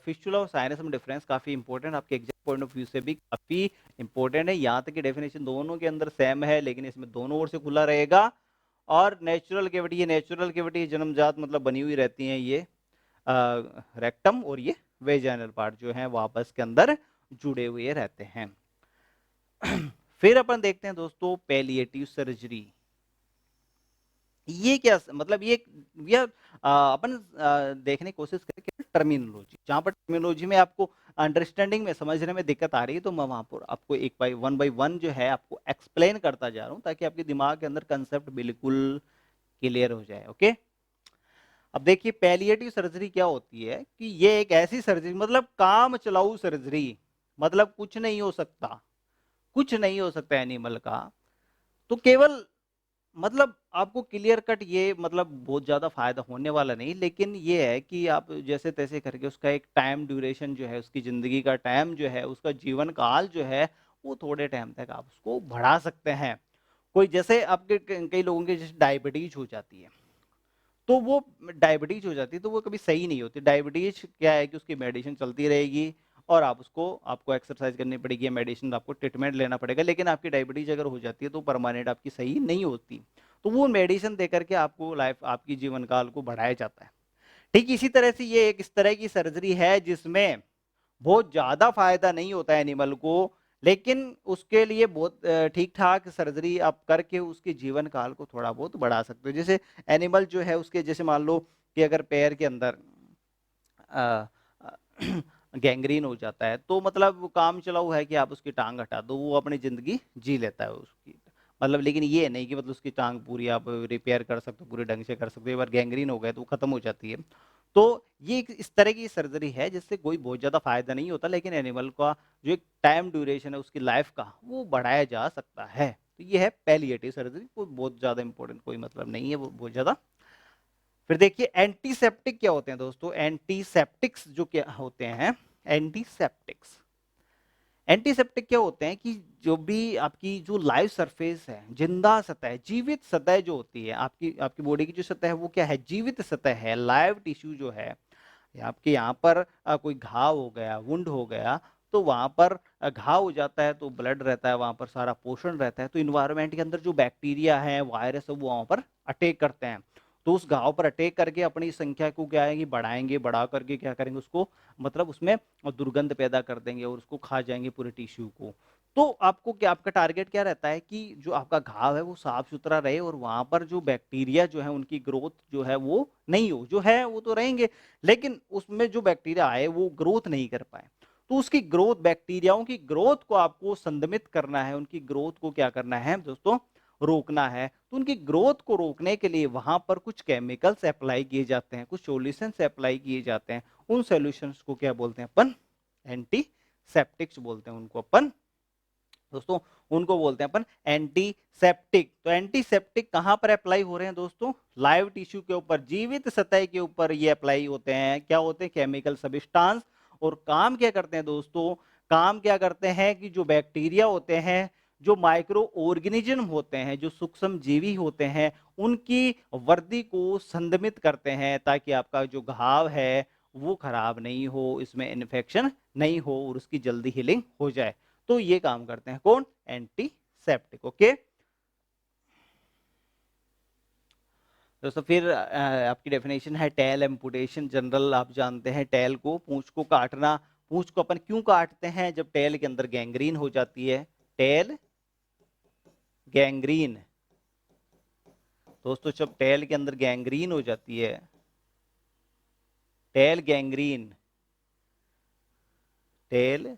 फिस्चुला और साइनस में डिफरेंस काफी इंपॉर्टेंट, आपके एग्जाम पॉइंट ऑफ व्यू से भी काफी इंपॉर्टेंट है। यहाँ तक की डेफिनेशन दोनों के अंदर सेम है, लेकिन इसमें दोनों ओर से खुला रहेगा। और नेचुरल कैविटी, ये नेचुरल कैविटी जन्मजात मतलब बनी हुई रहती है, ये रेक्टम और ये वेजाइनल पार्ट जो है वो आपस के अंदर जुड़े हुए रहते हैं। फिर अपन देखते हैं दोस्तों पैलिएटिव सर्जरी। ये क्या मतलब ये अपन देखने की कोशिश करें टर्मिनोलॉजी, जहां पर टर्मिनोलॉजी में आपको अंडरस्टैंडिंग में समझने में दिक्कत आ रही है, तो मैं वहां पर आपको एक बाय वन जो है आपको एक्सप्लेन करता जा रहा हूं, ताकि आपके दिमाग के अंदर कंसेप्ट बिल्कुल क्लियर हो जाए। ओके, अब देखिए पैलिएटिव सर्जरी क्या होती है कि ये एक ऐसी सर्जरी मतलब काम चलाऊ सर्जरी, मतलब कुछ नहीं हो सकता, कुछ नहीं हो सकता एनिमल का, तो केवल मतलब आपको क्लियर कट ये मतलब बहुत ज्यादा फायदा होने वाला नहीं, लेकिन ये है कि आप जैसे तैसे करके उसका एक टाइम ड्यूरेशन जो है, उसकी जिंदगी का टाइम जो है, उसका जीवन काल जो है, वो थोड़े टाइम तक आप उसको बढ़ा सकते हैं। कोई जैसे आपके कई लोगों के जैसे डायबिटीज हो जाती है, तो वो डायबिटीज हो जाती है तो वो कभी सही नहीं होती। डायबिटीज क्या है कि उसकी मेडिसिन चलती रहेगी, और आप उसको आपको एक्सरसाइज करनी पड़ेगी, मेडिसिन आपको ट्रीटमेंट लेना पड़ेगा, लेकिन आपकी डायबिटीज अगर हो जाती है तो परमानेंट आपकी सही नहीं होती, तो वो मेडिसिन देकर के आपको लाइफ आपकी जीवन काल को बढ़ाया जाता है। ठीक इसी तरह से ये एक इस तरह की सर्जरी है जिसमें बहुत ज्यादा फायदा नहीं होता है एनिमल को, लेकिन उसके लिए बहुत ठीक ठाक सर्जरी आप करके उसके जीवन काल को थोड़ा बहुत बढ़ा सकते हो। जैसे एनिमल जो है उसके जैसे मान लो कि अगर पैर के अंदर गैंग्रीन हो जाता है, तो मतलब वो काम चलाऊ है कि आप उसकी टांग हटा दो, वो अपनी जिंदगी जी लेता है उसकी, मतलब लेकिन ये नहीं कि मतलब उसकी टांग पूरी आप रिपेयर कर सकते हो, पूरे ढंग से कर सकते हो, एक बार गैंग्रीन हो गए तो वो खत्म हो जाती है। तो ये इस तरह की सर्जरी है जिससे कोई बहुत ज्यादा फायदा नहीं होता, लेकिन एनिमल का जो एक टाइम ड्यूरेशन है उसकी लाइफ का, वो बढ़ाया जा सकता है। तो ये है पैलिएटिव सर्जरी, कोई बहुत ज्यादा इंपॉर्टेंट कोई मतलब नहीं है वो बहुत ज्यादा। फिर देखिए एंटीसेप्टिक क्या होते हैं दोस्तों, एंटीसेप्टिक्स जो क्या होते हैं, एंटीसेप्टिक्स एंटीसेप्टिक क्या होते हैं कि जो भी आपकी जो लाइव सरफेस है, जिंदा सतह, जीवित सतह जो होती है, आपकी आपकी बॉडी की जो सतह है वो क्या है, जीवित सतह है, लाइव टिश्यू जो है, आपके यहाँ पर कोई घाव हो गया, वुंड हो गया, तो वहां पर घाव हो जाता है तो ब्लड रहता है, वहां पर सारा पोषण रहता है, तो इन्वायरमेंट के अंदर जो बैक्टीरिया है, वायरस है, वो वहां पर अटैक करते हैं। तो उस घाव पर अटैक करके अपनी संख्या को क्या है कि बढ़ाएंगे, बढ़ा करके क्या करेंगे उसको, मतलब उसमें दुर्गंध पैदा कर देंगे और उसको खा जाएंगे पूरे टिश्यू को। तो आपको क्या, आपका टारगेट क्या रहता है कि जो आपका घाव है वो साफ सुथरा रहे और वहां पर जो बैक्टीरिया जो है उनकी ग्रोथ जो है वो नहीं हो, जो है वो तो रहेंगे लेकिन उसमें जो बैक्टीरिया आए वो ग्रोथ नहीं कर पाए। तो उसकी ग्रोथ, बैक्टीरियाओं की ग्रोथ को आपको संदमित करना है, उनकी ग्रोथ को क्या करना है दोस्तों, रोकना है। तो उनकी ग्रोथ को रोकने के लिए वहां पर कुछ केमिकल्स अप्लाई किए जाते हैं, कुछ सॉल्यूशंस अप्लाई किए जाते हैं। उन सॉल्यूशंस को क्या बोलते हैं अपन, एंटीसेप्टिक्स बोलते हैं उनको अपन दोस्तों, उनको बोलते हैं अपन एंटीसेप्टिक। तो एंटीसेप्टिक कहां पर अप्लाई हो रहे हैं दोस्तों, लाइव टिश्यू के ऊपर, जीवित सतह के ऊपर ये अप्लाई होते हैं। क्या होते हैं, केमिकल सब्सटेंस। और काम क्या करते हैं दोस्तों, काम क्या करते हैं कि जो बैक्टीरिया होते हैं, जो माइक्रो ऑर्गेनिज्म होते हैं, जो सूक्ष्म जीवी होते हैं, उनकी वृद्धि को संदमित करते हैं ताकि आपका जो घाव है वो खराब नहीं हो, इसमें इन्फेक्शन नहीं हो और उसकी जल्दी हीलिंग हो जाए। तो ये काम करते हैं कौन, एंटीसेप्टिक। ओके दोस्तों, फिर आपकी डेफिनेशन है टेल एम्पुटेशन। जनरल आप जानते हैं टेल को, पूंछ को काटना। पूंछ को अपन क्यों काटते हैं, जब टेल के अंदर गैंग्रीन हो जाती है, टेल गैंग्रीन। दोस्तों जब टेल के अंदर गैंग्रीन हो जाती है, टेल गैंग्रीन, टेल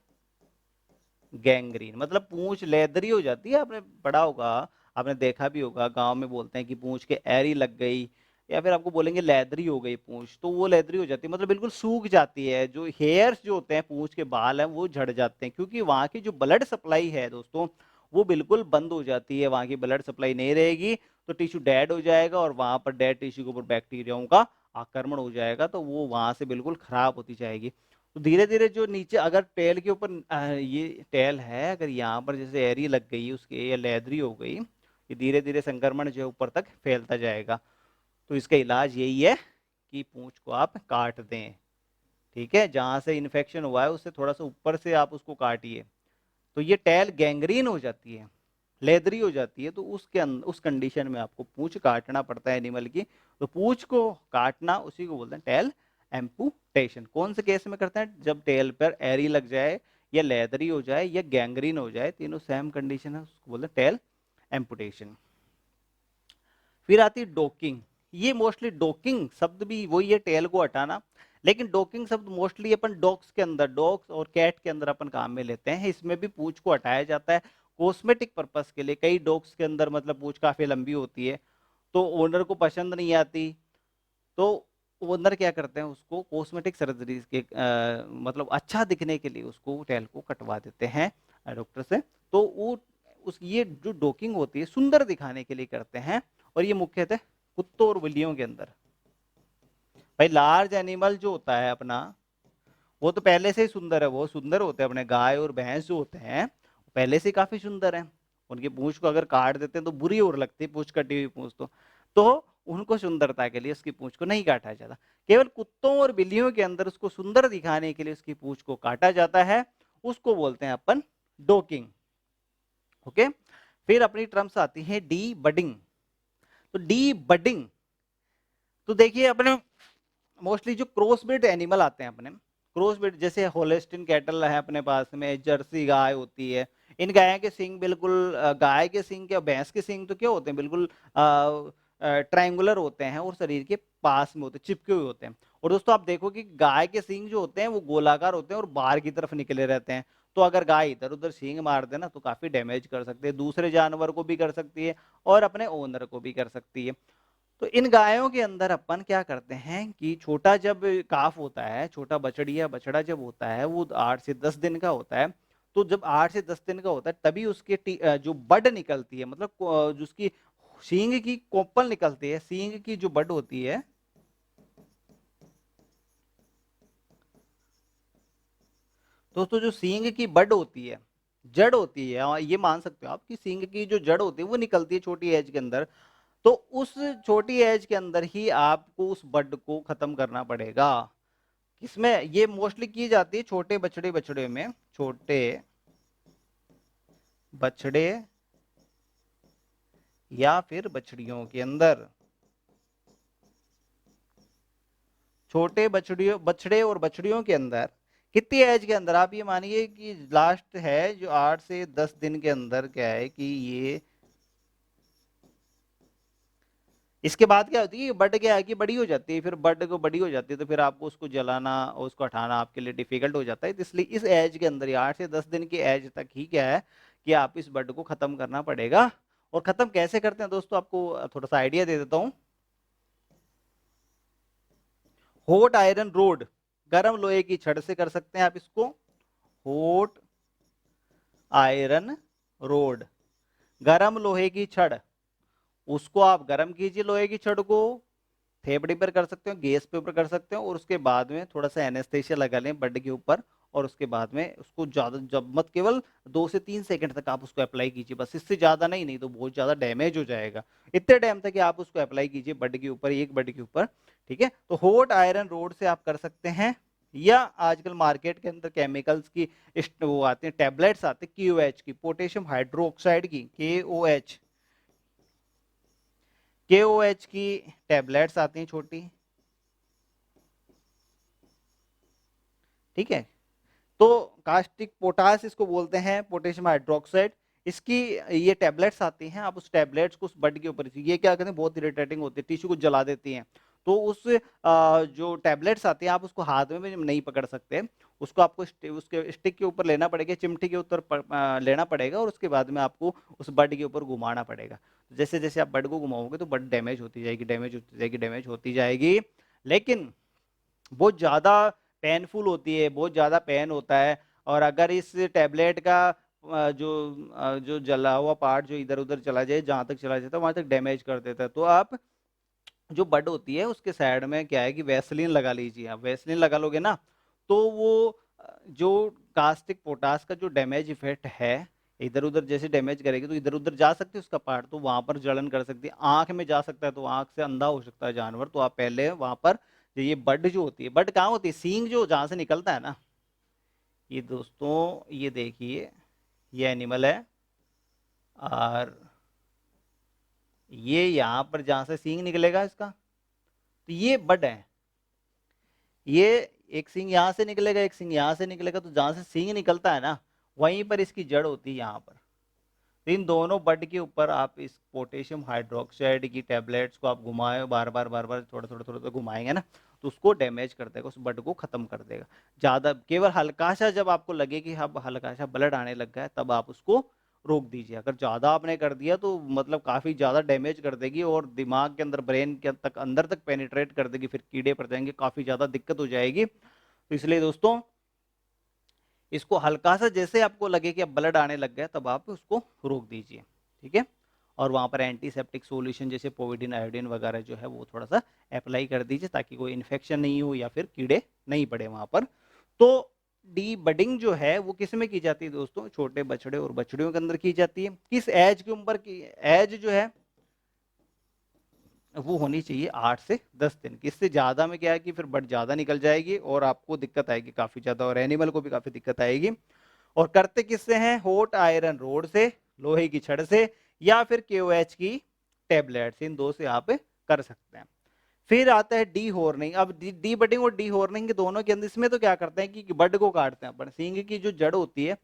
गैंग्रीन मतलब पूंछ लेदरी हो जाती है। आपने पढ़ा होगा, आपने देखा भी होगा, गांव में बोलते हैं कि पूंछ के एरी लग गई, या फिर आपको बोलेंगे लेदरी हो गई पूंछ। तो वो लेदरी हो जाती है मतलब बिल्कुल सूख जाती है, जो हेयर्स जो होते हैं पूंछ के बाल हैं वो झड़ जाते हैं, क्योंकि वहां की जो ब्लड सप्लाई है दोस्तों वो बिल्कुल बंद हो जाती है। वहां की ब्लड सप्लाई नहीं रहेगी तो टिश्यू डेड हो जाएगा और वहां पर डेड टिश्यू के ऊपर बैक्टीरियाओं का आक्रमण हो जाएगा, तो वो वहां से बिल्कुल खराब होती जाएगी। तो धीरे धीरे जो नीचे अगर टेल के ऊपर ये टेल है, अगर यहाँ पर जैसे एरी लग गई उसके, या लेदरी हो गई, ये धीरे धीरे संक्रमण जो है ऊपर तक फैलता जाएगा। तो इसका इलाज यही है कि पूंछ को आप काट दें। ठीक है, जहां से इन्फेक्शन हुआ है उससे थोड़ा सा ऊपर से आप उसको काटिए। तो ये टेल गैंग्रीन हो जाती है, लेदरी हो जाती है, तो उस कंडीशन में आपको पूंछ काटना पड़ता है एनिमल की। तो पूंछ को काटना उसी को बोलते हैं टेल एम्पुटेशन। कौन से केस में करते हैं, जब टेल पर एरी लग जाए, या लेदरी हो जाए, या गैंग्रीन हो जाए, तीनों सेम कंडीशन है, उसको बोलते हैं टेल एम्पुटेशन। फिर आती है डोकिंग। ये मोस्टली डोकिंग शब्द भी वही है, टेल को हटाना, लेकिन डोकिंग शब्द मोस्टली अपन डॉग्स के अंदर, डॉग्स और कैट के अंदर अपन काम में लेते हैं। इसमें भी पूंछ को हटाया जाता है कॉस्मेटिक पर्पस के लिए। कई डॉग्स के अंदर मतलब पूंछ काफी लंबी होती है तो ओनर को पसंद नहीं आती, तो ओनर क्या करते हैं, उसको कॉस्मेटिक सर्जरी के मतलब अच्छा दिखने के लिए उसको टेल को कटवा देते हैं डॉक्टर से। तो वो उस ये जो डोकिंग होती है सुंदर दिखाने के लिए करते हैं, और ये मुख्यतः कुत्तों और बिल्लियों के अंदर। भाई लार्ज एनिमल जो होता है अपना, वो तो पहले से ही सुंदर है, वो सुंदर होते हैं। अपने गाय और भैंस जो होते हैं पहले से ही काफी सुंदर हैं। उनकी पूंछ को अगर काट देते हैं तो बुरी और लगती है, पूंछ कटी हुई पूंछ तो उनको सुंदरता के लिए उसकी पूंछ को नहीं काटा जाता। केवल कुत्तों और बिल्लियों के अंदर उसको सुंदर दिखाने के लिए उसकी पूंछ को काटा जाता है, उसको बोलते हैं अपन डोकिंग। ओके, फिर अपनी टर्म्स आती है डी बडिंग। तो डी बडिंग, तो देखिए अपने मोस्टली जो क्रॉसब्रीड एनिमल आते हैं अपने, क्रॉसब्रीड जैसे होलेस्टिन कैटल है अपने पास में, जर्सी गाय होती है। इन गाय के सींग बिल्कुल गाय के सींग क्या, भैंस के सींग तो क्या होते हैं, बिल्कुल ट्रायंगुलर होते हैं और शरीर के पास में होते हैं, चिपके हुए होते हैं। और दोस्तों आप देखो कि गाय के सींग जो होते हैं वो गोलाकार होते हैं और बाहर की तरफ निकले रहते हैं। तो अगर गाय इधर उधर सींग मार दे ना तो काफी डैमेज कर सकते हैं, दूसरे जानवर को भी कर सकती है और अपने ओनर को भी कर सकती है। तो इन गायों के अंदर अपन क्या करते हैं कि छोटा जब काफ होता है, छोटा बछड़ी या बछड़ा जब होता है वो 8 से 10 दिन का होता है। तो जब 8 से 10 दिन का होता है तभी उसके जो बड निकलती है, मतलब जो उसकी सींग की कोपल निकलती है, सींग की जो बड होती है दोस्तों, जो सींग की बड होती है, जड़ होती है, और ये मान सकते हो आप कि सींग की जो जड़ होती है वो निकलती है छोटी एज के अंदर। तो उस छोटी एज के अंदर ही आपको उस बड को खत्म करना पड़ेगा। किसमें ये मोस्टली की जाती है, छोटे बछड़े बछड़े में, छोटे बछड़े या फिर बछड़ियों के अंदर। छोटे बछड़े और बछड़ियों के अंदर कितनी एज के अंदर, आप ये मानिए कि लास्ट है जो 8 से 10 दिन के अंदर क्या है कि ये, इसके बाद क्या होती है, बड क्या है कि बड़ी हो जाती है, फिर बड को बड़ी हो जाती है तो फिर आपको उसको जलाना और उसको हटाना आपके लिए डिफिकल्ट हो जाता है। तो इसलिए इस एज के अंदर 8 से 10 दिन की एज तक ही क्या है कि आप इस बड को खत्म करना पड़ेगा। और खत्म कैसे करते हैं दोस्तों, आपको थोड़ा सा आइडिया दे देता हूं। होट आयरन रोड, गर्म लोहे की छड़ से कर सकते हैं आप इसको। होट आयरन रोड, गर्म लोहे की छड़, उसको आप गर्म कीजिए लोहे की छड़ को, थेपड़ी पर कर सकते हो, गैस पे ऊपर कर सकते हो, और उसके बाद में थोड़ा सा एनेस्थेशिया लगा लें बड के ऊपर, और उसके बाद में उसको ज्यादा जब मत, केवल 2 से 3 सेकंड तक आप उसको अप्लाई कीजिए बस, इससे ज्यादा नहीं, नहीं तो बहुत ज्यादा डैमेज हो जाएगा। इतने टाइम तक आप उसको अप्लाई कीजिए बड के ऊपर, एक बड के ऊपर, ठीक है। तो हॉट आयरन रोड से आप कर सकते हैं, या आजकल मार्केट के अंदर केमिकल्स की वो आते हैं, टेबलेट्स आते हैं KOH की, पोटेशियम हाइड्रोक्साइड की, KOH की टेबलेट्स आती हैं छोटी, ठीक है। तो कास्टिक पोटास इसको बोलते हैं, पोटेशियम हाइड्रोक्साइड, इसकी ये टेबलेट्स आती हैं, आप उस टेबलेट्स को उस बड के ऊपर, ये क्या करते हैं बहुत इरिटेटिंग होती है, टिश्यू को जला देती हैं। तो उस जो टेबलेट्स आती हैं आप उसको हाथ में भी नहीं पकड़ सकते, उसको आपको उसके स्टिक के ऊपर लेना पड़ेगा, चिमटी के ऊपर लेना पड़ेगा, और उसके बाद में आपको उस बड के ऊपर घुमाना पड़ेगा। जैसे जैसे आप बड को घुमाओगे तो बड डैमेज होती जाएगी, डैमेज होती जाएगी, डैमेज होती जाएगी, लेकिन बहुत ज़्यादा पेनफुल होती है, बहुत ज़्यादा पेन होता है। और अगर इस टैबलेट का जो जला हुआ पार्ट जो इधर उधर चला जाए, जहां तक चला जाता है वहां तक डैमेज कर देता है। तो आप जो बड होती है उसके साइड में क्या है कि वैसलीन लगा लीजिए, आप वैसलीन लगा लोगे ना, तो वो जो कास्टिक पोटास का जो डैमेज इफेक्ट है, इधर उधर जैसे डैमेज करेगी तो इधर उधर जा सकती है उसका पार्ट, तो वहां पर जलन कर सकती है, आंख में जा सकता है तो आंख से अंधा हो सकता है जानवर। तो आप पहले वहां पर ये बड जो होती है, बड कहाँ होती है, सींग जो जहां से निकलता है ना, ये दोस्तों ये देखिए, ये एनिमल है, और ये यहाँ पर जहां से सींग निकलेगा इसका, तो ये बड है। ये एक सींग यहाँ से निकलेगा, एक सींग यहाँ से निकलेगा, तो जहां से सींग निकलता है ना वहीं पर इसकी जड़ होती है यहाँ पर। तो इन दोनों बड के ऊपर आप इस पोटेशियम हाइड्रोक्साइड की टेबलेट्स को आप घुमाए, बार बार थोड़ा घुमाएंगे ना, तो उसको डैमेज कर देगा, उस बड को खत्म कर देगा। ज्यादा केवल हल्का सा जब आपको लगे कि अब हल्का सा ब्लड आने लग गया है, तब आप उसको रोक दीजिए। अगर ज्यादा आपने कर दिया तो मतलब काफी ज्यादा डैमेज कर देगी, और दिमाग के अंदर, ब्रेन के तक, अंदर तक पेनिट्रेट कर देगी, फिर कीड़े पड़ जाएंगे, काफी ज्यादा दिक्कत हो जाएगी। तो इसलिए दोस्तों इसको हल्का सा जैसे आपको लगे कि अब ब्लड आने लग गया, तब आप उसको रोक दीजिए, ठीक है। और वहां पर एंटीसेप्टिक सॉल्यूशन जैसे पोविडिन आयोडीन वगैरह जो है वो थोड़ा सा अप्लाई कर दीजिए, ताकि कोई इन्फेक्शन नहीं हो या फिर कीड़े नहीं पड़े वहां पर। तो डी बडिंग जो है वो किस में की जाती है दोस्तों, छोटे बछड़े और बछड़ियों के अंदर की जाती है। किस एज के ऊपर की, एज जो है वो होनी चाहिए 8 से 10 दिन की, इससे ज्यादा में क्या है कि फिर बड ज्यादा निकल जाएगी और आपको दिक्कत आएगी काफी ज्यादा, और एनिमल को भी काफी दिक्कत आएगी। और करते किससे हैं, होट आयरन रोड से, लोहे की छड़ से, या फिर KOH की टेबलेट्स, इन दो से आप कर सकते हैं। फिर आता है डी हॉर्निंग। अब डी बडिंग और डी हॉर्निंग के दोनों के अंदर, इसमें तो क्या करते हैं कि बड को काटते हैं अपन, सींग की जो जड़ होती है,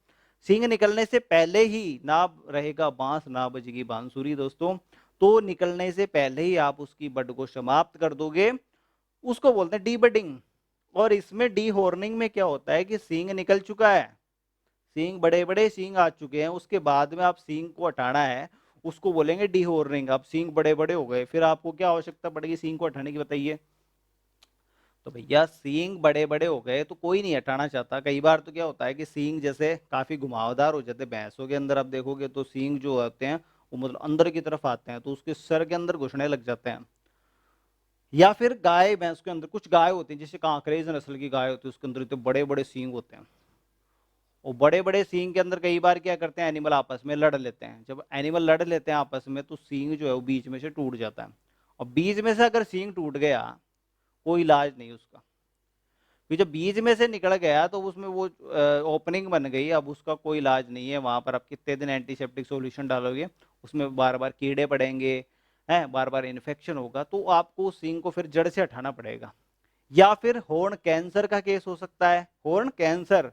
सींग निकलने से पहले ही ना रहेगा बांस ना बजेगी बांसुरी दोस्तों, तो निकलने से पहले ही आप उसकी बड को समाप्त कर दोगे, उसको बोलते हैं डी बडिंग। और इसमें डी हॉर्निंग में क्या होता है कि सींग निकल चुका है, सींग बड़े बड़े सींग आ चुके हैं, उसके बाद में आप सींग को हटाना है, उसको बोलेंगे डी हॉर्निंग। अब सींग बड़े बड़े हो गए, फिर आपको क्या आवश्यकता पड़ेगी सींग को हटाने की, बताइए। तो भैया सींग बड़े बड़े हो गए तो कोई नहीं हटाना चाहता। कई बार तो क्या होता है कि सींग जैसे काफी घुमावदार हो जाते हैं, भैंसों के अंदर आप देखोगे तो सींग जो होते हैं वो मतलब अंदर की तरफ आते हैं, तो उसके सर के अंदर घुसने लग जाते हैं। या फिर गाय भैंस के अंदर, कुछ गाय होती है जैसे कांकरेज नस्ल की गाय होती है, उसके अंदर इतने बड़े बड़े सींग होते हैं, और बड़े बड़े सींग के अंदर कई बार क्या करते हैं, एनिमल आपस में लड़ लेते हैं। जब एनिमल लड़ लेते हैं आपस में तो सींग जो है वो बीच में से टूट जाता है, और बीच में से अगर सींग टूट गया कोई इलाज नहीं उसका। फिर जब बीज में से निकल गया तो उसमें वो ओपनिंग बन गई, अब उसका कोई इलाज नहीं है। वहां पर आप कितने दिन एंटीसेप्टिक सॉल्यूशन डालोगे, उसमें बार बार कीड़े पड़ेंगे, हैं बार बार इन्फेक्शन होगा, तो आपको उस सींग को फिर जड़ से हटाना पड़ेगा। या फिर हॉर्न कैंसर का केस हो सकता है, हॉर्न कैंसर,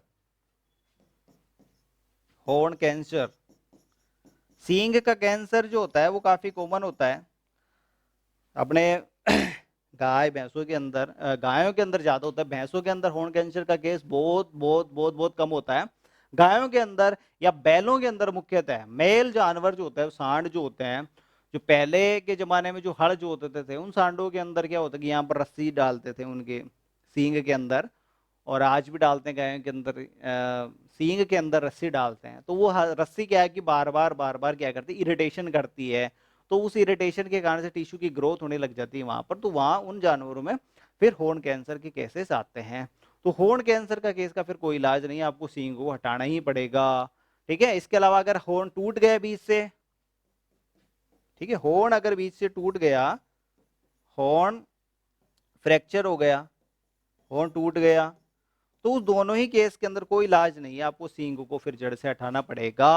हॉर्न कैंसर। सींग का कैंसर जो होता है वो काफी कॉमन होता है अपने गाय भैंसों के अंदर, गायों के अंदर ज्यादा होता है, भैंसों के अंदर हॉर्न कैंसर का केस बहुत बहुत बहुत बहुत कम होता है। गायों के अंदर या बैलों के अंदर मुख्यतः, मेल जानवर जो होता है, सांड जो होते हैं, जो पहले के जमाने में जो हड़ जो होते थे उन सांडों के अंदर क्या होता है कि यहाँ पर रस्सी डालते थे उनके सींग के अंदर, और आज भी डालते हैं गायों के अंदर, सींग के अंदर रस्सी डालते हैं। तो वो रस्सी क्या है कि बार बार क्या करती है, इरिटेशन करती है। तो उस इरिटेशन के कारण से टिश्यू की ग्रोथ होने लग जाती है वहां पर, तो वहां उन जानवरों में फिर हॉर्न कैंसर के केसेस आते हैं। तो हॉर्न कैंसर का केस का फिर कोई इलाज नहीं है, आपको सींग को हटाना ही पड़ेगा। ठीक है, इसके अलावा अगर हॉर्न टूट गया बीच से, ठीक है, हॉर्न अगर बीच से टूट गया, हॉर्न फ्रैक्चर हो गया, हॉर्न टूट गया, तो उस दोनों ही केस के अंदर कोई इलाज नहीं है, आपको सींग को फिर जड़ से हटाना पड़ेगा।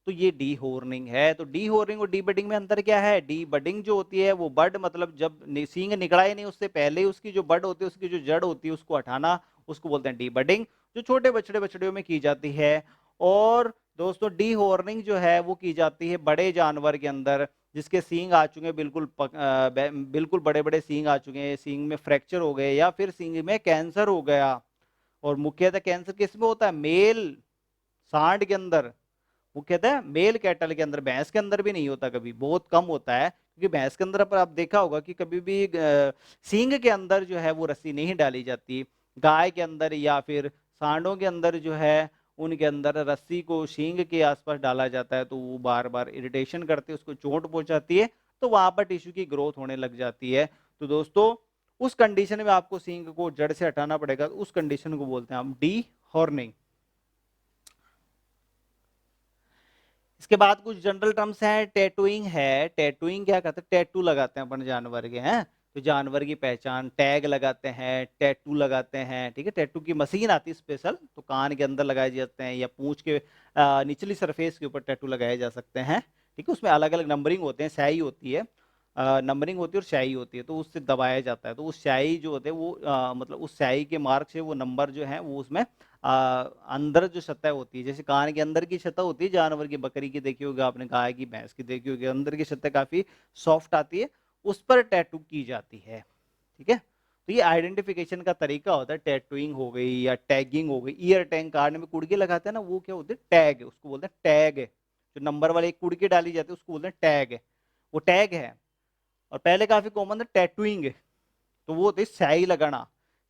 तो ये डी होर्निंग है। तो डी होर्निंग और डी बडिंग में अंतर क्या है? डी बडिंग जो होती है वो बड मतलब जब सींग निकला ही नहीं उससे पहले ही उसकी जो बड होती है, उसकी जो जड़ होती है उसको हटाना, उसको बोलते हैं डी बडिंग, जो छोटे बछड़े बछड़ियों में की जाती है। और दोस्तों डी होर्निंग जो है वो की जाती है बड़े जानवर के अंदर जिसके सींग आ चुके हैं, बिल्कुल बड़े बड़े सींग आ चुके हैं, सींग में फ्रैक्चर हो गए या फिर सींग में कैंसर हो गया। और मुख्यतः कैंसर किस में होता है? मेल सांड के अंदर, मुख्यतः मेल कैटल के अंदर, भैंस के अंदर भी नहीं होता, कभी बहुत कम होता है, क्योंकि भैंस के अंदर पर आप देखा होगा कि कभी भी सींग के अंदर जो है वो रस्सी नहीं डाली जाती। गाय के अंदर या फिर सांडों के अंदर जो है उनके अंदर रस्सी को सींग के आसपास डाला जाता है, तो वो बार बार इरिटेशन करते हैं, उसको चोट पहुंचाती है, तो वहां पर टिश्यू की ग्रोथ होने लग जाती है। तो दोस्तों उस कंडीशन में आपको सींग को जड़ से हटाना पड़ेगा, उस कंडीशन को बोलते हैं हम डी हॉर्निंग। इसके बाद कुछ जनरल टर्म्स हैं, टैटूइंग है। टैटूइंग क्या करते हैं? टैटू लगाते हैं अपन जानवर के, हैं तो जानवर की पहचान, टैग लगाते हैं, टैटू लगाते हैं। ठीक है, टैटू की मशीन आती है स्पेशल, तो कान के अंदर लगाए जाते हैं या पूंछ के निचली सरफेस के ऊपर टैटू लगाए जा सकते हैं। ठीक है, उसमें अलग अलग नंबरिंग होते हैं, स्याही होती है, नंबरिंग होती है और स्याही होती है, तो उससे दबाया जाता है। तो उस स्याही जो होते हैं वो मतलब उस स्याही के मार्क से वो नंबर जो है वो उसमें अंदर जो सतह होती है, जैसे कान के अंदर की सतह होती है जानवर की, बकरी की देखी होगी आपने, गाय की, भैंस की देखी होगी, अंदर की सतह काफी सॉफ्ट आती है, उस पर टैटू की जाती है। ठीक है, तो ये आइडेंटिफिकेशन का तरीका होता है। टैटूइंग हो गई या टैगिंग हो गई, ईयर टैग कान में कुड़के लगाते हैं ना, वो क्या होते हैं? टैग, उसको बोलते हैं टैग। जो नंबर वाले एक कुड़के डाली जाती है उसको बोलते हैं टैग, वो टैग है। और पहले काफी कॉमन था टैटूइंग, तो वो होती स्याही लगाना,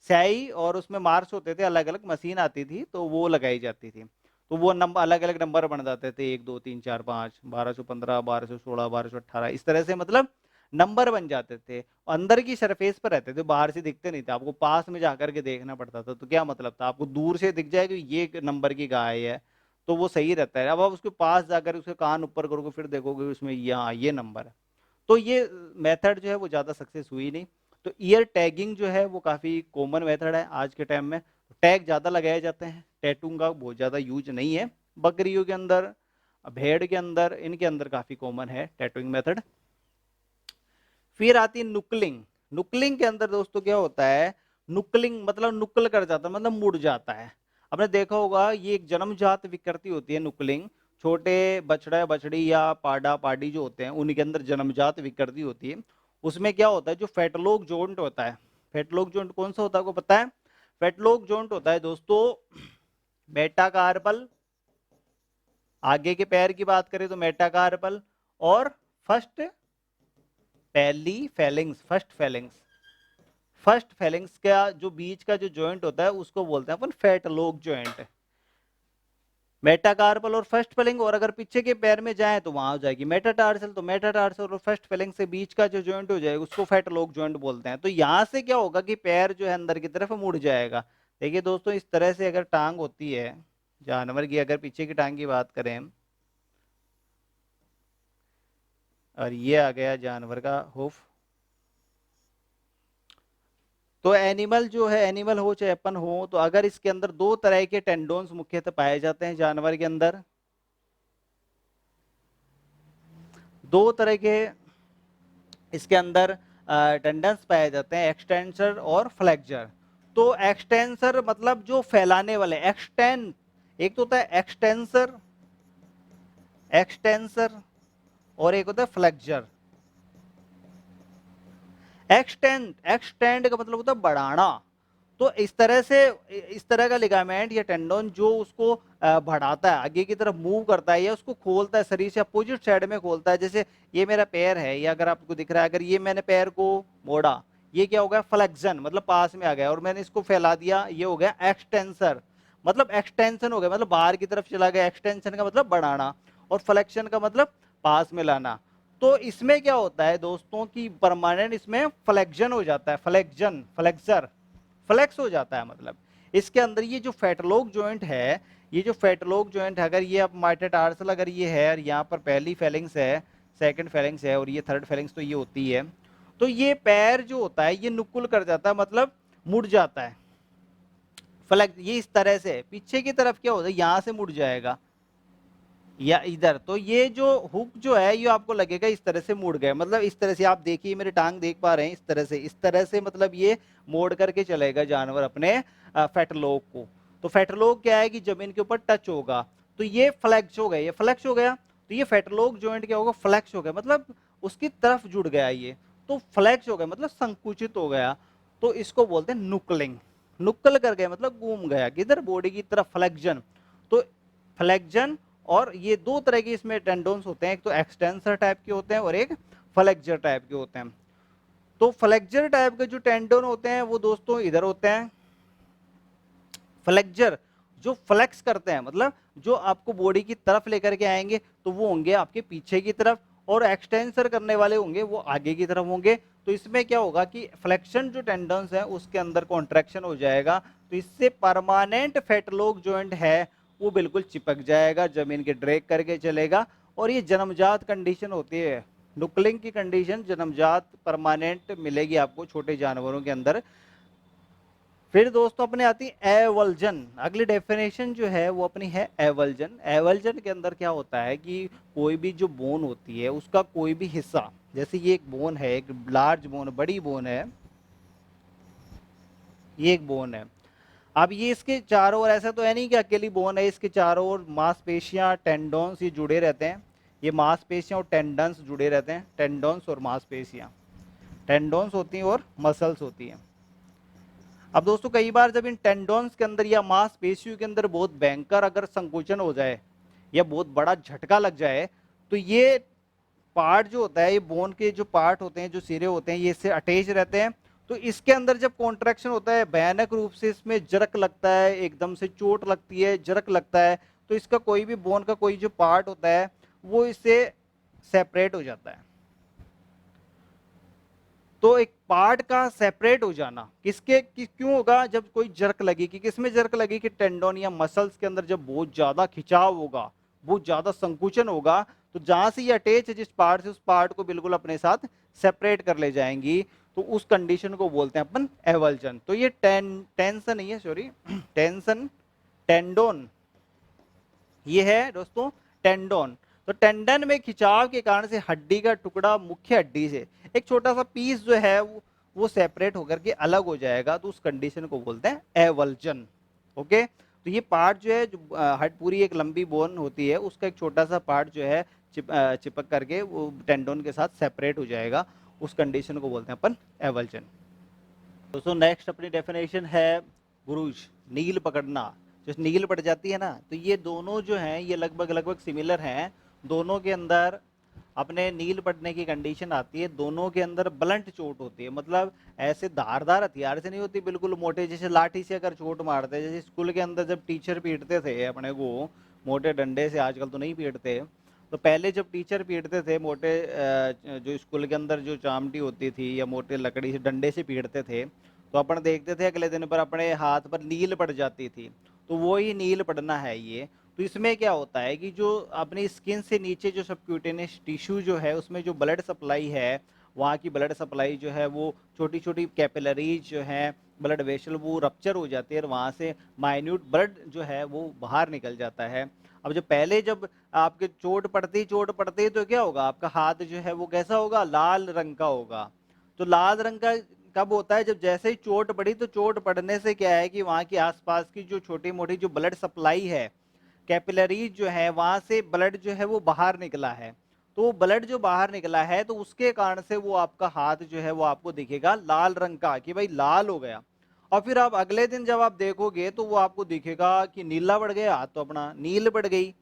स्याही, और उसमें मार्क्स होते थे, अलग अलग मशीन आती थी तो वो लगाई जाती थी, तो वो नंबर अलग अलग नंबर बन जाते थे, 1 2 3 4 5, 1215, 1216, 1218, इस तरह से मतलब नंबर बन जाते थे। अंदर की सरफेस पर रहते थे, बाहर से दिखते नहीं थे, आपको पास में जाकर के देखना पड़ता था। तो क्या मतलब था? आपको दूर से दिख जाए कि ये एक नंबर की गाय है तो वो सही रहता है। अब आप उसके पास जाकर उसके कान ऊपर करोगे फिर देखोगे उसमें यहाँ ये नंबर है। तो ये मेथड जो है वो ज्यादा सक्सेस हुई नहीं। तो ईयर टैगिंग जो है वो काफी कॉमन मेथड है आज के टाइम में, टैग ज्यादा लगाए जाते हैं, टैटू का बहुत ज्यादा यूज नहीं है। बकरियों के अंदर, भेड़ के अंदर, इनके अंदर काफी कॉमन है टैटूइंग मेथड। फिर आती है नुकलिंग। नुकलिंग के अंदर दोस्तों क्या होता है? नुकलिंग मतलब नुकल कर जाता है, मतलब मुड़ जाता है। आपने देखा होगा ये एक जन्मजात विकृति होती है नुकलिंग, छोटे बछड़ा बछड़ी या पाडा पाडी जो होते हैं उनके अंदर जन्मजात विकृति होती है। उसमें क्या होता है? जो फेटलोक जॉइंट होता है, फेटलोक जॉइंट कौन सा होता है आपको पता है? फेटलोक जॉइंट होता है दोस्तों मेटाकार्पल, आगे के पैर की बात करें तो मेटाकार्पल, और फर्स्ट पहली Fehling's, first Fehling's, first Fehling's का जो बीच का जो जॉइंट होता है उसको बोलते हैं अपन फेटलोक जॉइंट। मेटाकार्पल और फर्स्ट फेलिंग, और अगर पीछे के पैर में जाए तो वहां हो जाएगी मेटाटार्सल, तो मेटाटार्सल और फर्स्ट फेलिंग से बीच का जो जॉइंट हो जाएगा उसको फेटलोक जॉइंट बोलते हैं। तो यहां से क्या होगा कि पैर जो है अंदर की तरफ मुड़ जाएगा। देखिए दोस्तों, इस तरह से अगर टांग होती है जानवर की, अगर पीछे की टांग की बात करें, और ये आ गया जानवर का हुफ, तो एनिमल जो है, एनिमल हो चाहे अपन हो, तो अगर इसके अंदर दो तरह के टेंडोन्स मुख्यतः पाए जाते हैं जानवर के अंदर, दो तरह के इसके अंदर टेंडेंस पाए जाते हैं, एक्सटेंसर और फ्लेक्सर। तो एक्सटेंसर मतलब जो फैलाने वाले, एक्सटेंड, एक तो होता है एक्सटेंसर, एक्सटेंसर, और एक होता है फ्लेक्सर। एक्सटेंड, एक्सटेंड का मतलब होता है बढ़ाना। तो इस तरह से, इस तरह का लिगामेंट या टेंडोन जो उसको बढ़ाता है, आगे की तरफ मूव करता है या उसको खोलता है, शरीर से अपोजिट साइड में खोलता है। जैसे ये मेरा पैर है, या अगर आपको दिख रहा है, अगर ये मैंने पैर को मोड़ा, ये क्या हो गया, फ्लेक्शन, मतलब पास में आ गया, और मैंने इसको फैला दिया, ये हो गया एक्सटेंसर, मतलब एक्सटेंशन हो गया, मतलब बाहर की तरफ चला गया। एक्सटेंशन का मतलब बढ़ाना, और फ्लेक्शन का मतलब पास में लाना। तो इसमें क्या होता है दोस्तों की परमानेंट इसमें फ्लेक्शन हो जाता है, फ्लेक्शन, फ्लेक्सर, फ्लेक्स हो जाता है। मतलब इसके अंदर ये जो फेटलोग जॉइंट है, ये जो फेटलोग जॉइंट है, अगर ये अब मेटाटार्सल अगर ये है, और यहाँ पर पहली फेलिंग्स है, सेकंड फेलिंग्स है, और ये थर्ड फेलिंग्स तो ये होती है, तो ये पैर जो होता है ये नुकुल कर जाता है, मतलब मुड़ जाता है। फ्लेक्स ये इस तरह से पीछे की तरफ क्या होता है, यहाँ से मुड़ जाएगा या इधर। तो ये जो हुक जो है ये आपको लगेगा इस तरह से मुड़ गया, मतलब इस तरह से आप देखिए, मेरी टांग देख पा रहे हैं, इस तरह से, इस तरह से, मतलब ये मोड़ करके चलेगा जानवर अपने फेटलोक को। तो फेटलोक क्या है कि जमीन के ऊपर टच होगा, तो ये फ्लेक्स हो गया, ये फ्लेक्स हो गया, तो ये फेटलोक जॉइंट क्या होगा, फ्लेक्स हो गया, मतलब उसकी तरफ जुड़ गया ये। तो फ्लेक्स हो गया मतलब संकुचित हो गया, तो इसको बोलते हैं नुकलिंग। नुक्कल कर गया मतलब घूम गया किधर, बॉडी की तरफ, फ्लेक्जन। तो फ्लेक्जन, और ये दो तरह के इसमें टेंडोन्स होते हैं, एक तो एक्सटेंसर टाइप के होते हैं और एक फ्लेक्सर टाइप के होते हैं। तो फ्लेक्सर टाइप के जो टेंडोन होते हैं वो दोस्तों इधर होते हैं। फ्लेक्सर जो फ्लेक्स करते हैं, मतलब जो आपको बॉडी की तरफ लेकर के आएंगे, तो वो होंगे आपके पीछे की तरफ, और एक्सटेंसर करने वाले होंगे वो आगे की तरफ होंगे। तो इसमें क्या होगा कि फ्लेक्शन जो टेंडन्स है उसके अंदर कॉन्ट्रैक्शन हो जाएगा, तो इससे परमानेंट फेटलोक जॉइंट है वो बिल्कुल चिपक जाएगा, जमीन के ड्रैग करके चलेगा। और ये जन्मजात कंडीशन होती है, नुकलिंग की कंडीशन जन्मजात परमानेंट मिलेगी आपको छोटे जानवरों के अंदर। फिर दोस्तों अपने आती है एवल्जन। अगली डेफिनेशन जो है वो अपनी है एवल्जन। एवल्जन के अंदर क्या होता है कि कोई भी जो बोन होती है उसका कोई भी हिस्सा, जैसे ये एक बोन है, एक लार्ज बोन, बड़ी बोन है, ये एक बोन है। अब ये इसके चारों ओर, ऐसा तो है नहीं कि अकेली बोन है, इसके चारों ओर मांसपेशियां, टेंडोन्स ये जुड़े रहते हैं। ये मांसपेशियां और टेंडन्स जुड़े रहते हैं, टेंडोन्स और मांसपेशियां, टेंडोन्स होती हैं और मसल्स होती हैं। अब दोस्तों कई बार जब इन टेंडोन्स के अंदर या मांसपेशियों के अंदर बहुत भयंकर अगर संकुचन हो जाए या बहुत बड़ा झटका लग जाए, तो ये पार्ट जो होता है, ये बोन के जो पार्ट होते हैं, जो सिरे होते हैं, ये इससे अटैच रहते हैं। तो इसके अंदर जब कॉन्ट्रैक्शन होता है, भयानक रूप से इसमें जरक लगता है, एकदम से चोट लगती है, जरक लगता है, तो इसका कोई भी बोन का कोई जो पार्ट होता है वो इससे सेपरेट हो जाता है। तो एक पार्ट का सेपरेट हो जाना क्यों होगा, जब कोई जर्क लगी, कि किसमें जर्क लगी, कि टेंडोन या मसल्स के अंदर जब बहुत ज्यादा खिंचाव होगा, बहुत ज्यादा संकुचन होगा, तो जहां से ये अटैच है जिस पार्ट से, उस पार्ट को बिल्कुल अपने साथ सेपरेट कर ले जाएंगी। तो उस कंडीशन को बोलते हैं अपन एवल्जन। तो ये टेंशन नहीं है, सॉरी, टेंशन, टेंडोन, ये है दोस्तों टेंडोन। तो टेंडन में खिंचाव के कारण से हड्डी का टुकड़ा मुख्य हड्डी से एक छोटा सा पीस जो है वो सेपरेट होकर के अलग हो जाएगा, तो उस कंडीशन को बोलते हैं एवल्जन। ओके, तो ये पार्ट जो है, जो हड पूरी एक लंबी बोन होती है, उसका एक छोटा सा पार्ट जो है चिपक करके वो टेंडोन के साथ सेपरेट हो जाएगा, उस कंडीशन को बोलते हैं अपन एवल्जन। दोस्तों नेक्स्ट अपनी डेफिनेशन है बुरुज, नील पकड़ना। जो नील पड़ जाती है ना, तो ये दोनों जो हैं ये लगभग लगभग सिमिलर हैं। दोनों के अंदर अपने नील पड़ने की कंडीशन आती है, दोनों के अंदर ब्लंट चोट होती है, मतलब ऐसे धारदार हथियार से नहीं होती, बिल्कुल मोटे, जैसे लाठी से अगर चोट मारते हैं, जैसे स्कूल के अंदर जब टीचर पीटते थे अपने को मोटे डंडे से, आजकल तो नहीं पीटते, तो पहले जब टीचर पीटते थे मोटे, जो स्कूल के अंदर जो चामटी होती थी या मोटे लकड़ी से डंडे से पीटते थे, तो अपन देखते थे अगले दिन पर अपने हाथ पर नील पड़ जाती थी। तो वो ही नील पड़ना है ये। तो इसमें क्या होता है कि जो अपनी स्किन से नीचे जो सबक्यूटेनियस टिश्यू जो है उसमें जो ब्लड सप्लाई है, वहाँ की ब्लड सप्लाई जो है वो छोटी छोटी कैपिलरीज जो है, ब्लड वेसल, वो रप्चर हो जाती है, और वहाँ से माइन्यूट ब्लड जो है वो बाहर निकल जाता है। अब जो पहले जब आपके चोट पड़ती तो क्या होगा, आपका हाथ जो है वो कैसा होगा, लाल रंग का होगा। तो लाल रंग का कब होता है, जब जैसे ही चोट पड़ी, तो चोट पड़ने से क्या है कि वहाँ की आसपास की जो छोटी-मोटी जो ब्लड सप्लाई है, कैपिलरीज जो है, वहाँ से ब्लड जो है वो बाहर निकला है। तो वो ब्लड जो बाहर निकला है, तो उसके कारण से वो आपका हाथ जो है वो आपको दिखेगा लाल रंग का, कि भाई लाल हो गया। और फिर आप अगले दिन जब आप देखोगे तो वो आपको दिखेगा कि नीला पड़ गया, हाथ तो अपना नील पड़ गई।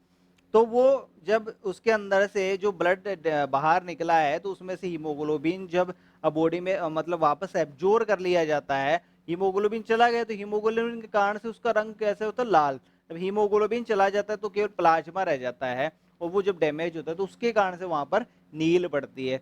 तो वो जब उसके अंदर से जो ब्लड बाहर निकला है, तो उसमें से हीमोग्लोबिन जब बॉडी में मतलब वापस एब्जॉर्ब कर लिया जाता है, हीमोग्लोबिन चला गया, तो हीमोग्लोबिन के कारण से उसका रंग कैसे होता है, लाल। जब हीमोग्लोबिन चला जाता है तो केवल प्लाज्मा रह जाता है, और वो जब डैमेज होता है तो उसके कारण से वहां पर नील पड़ती है।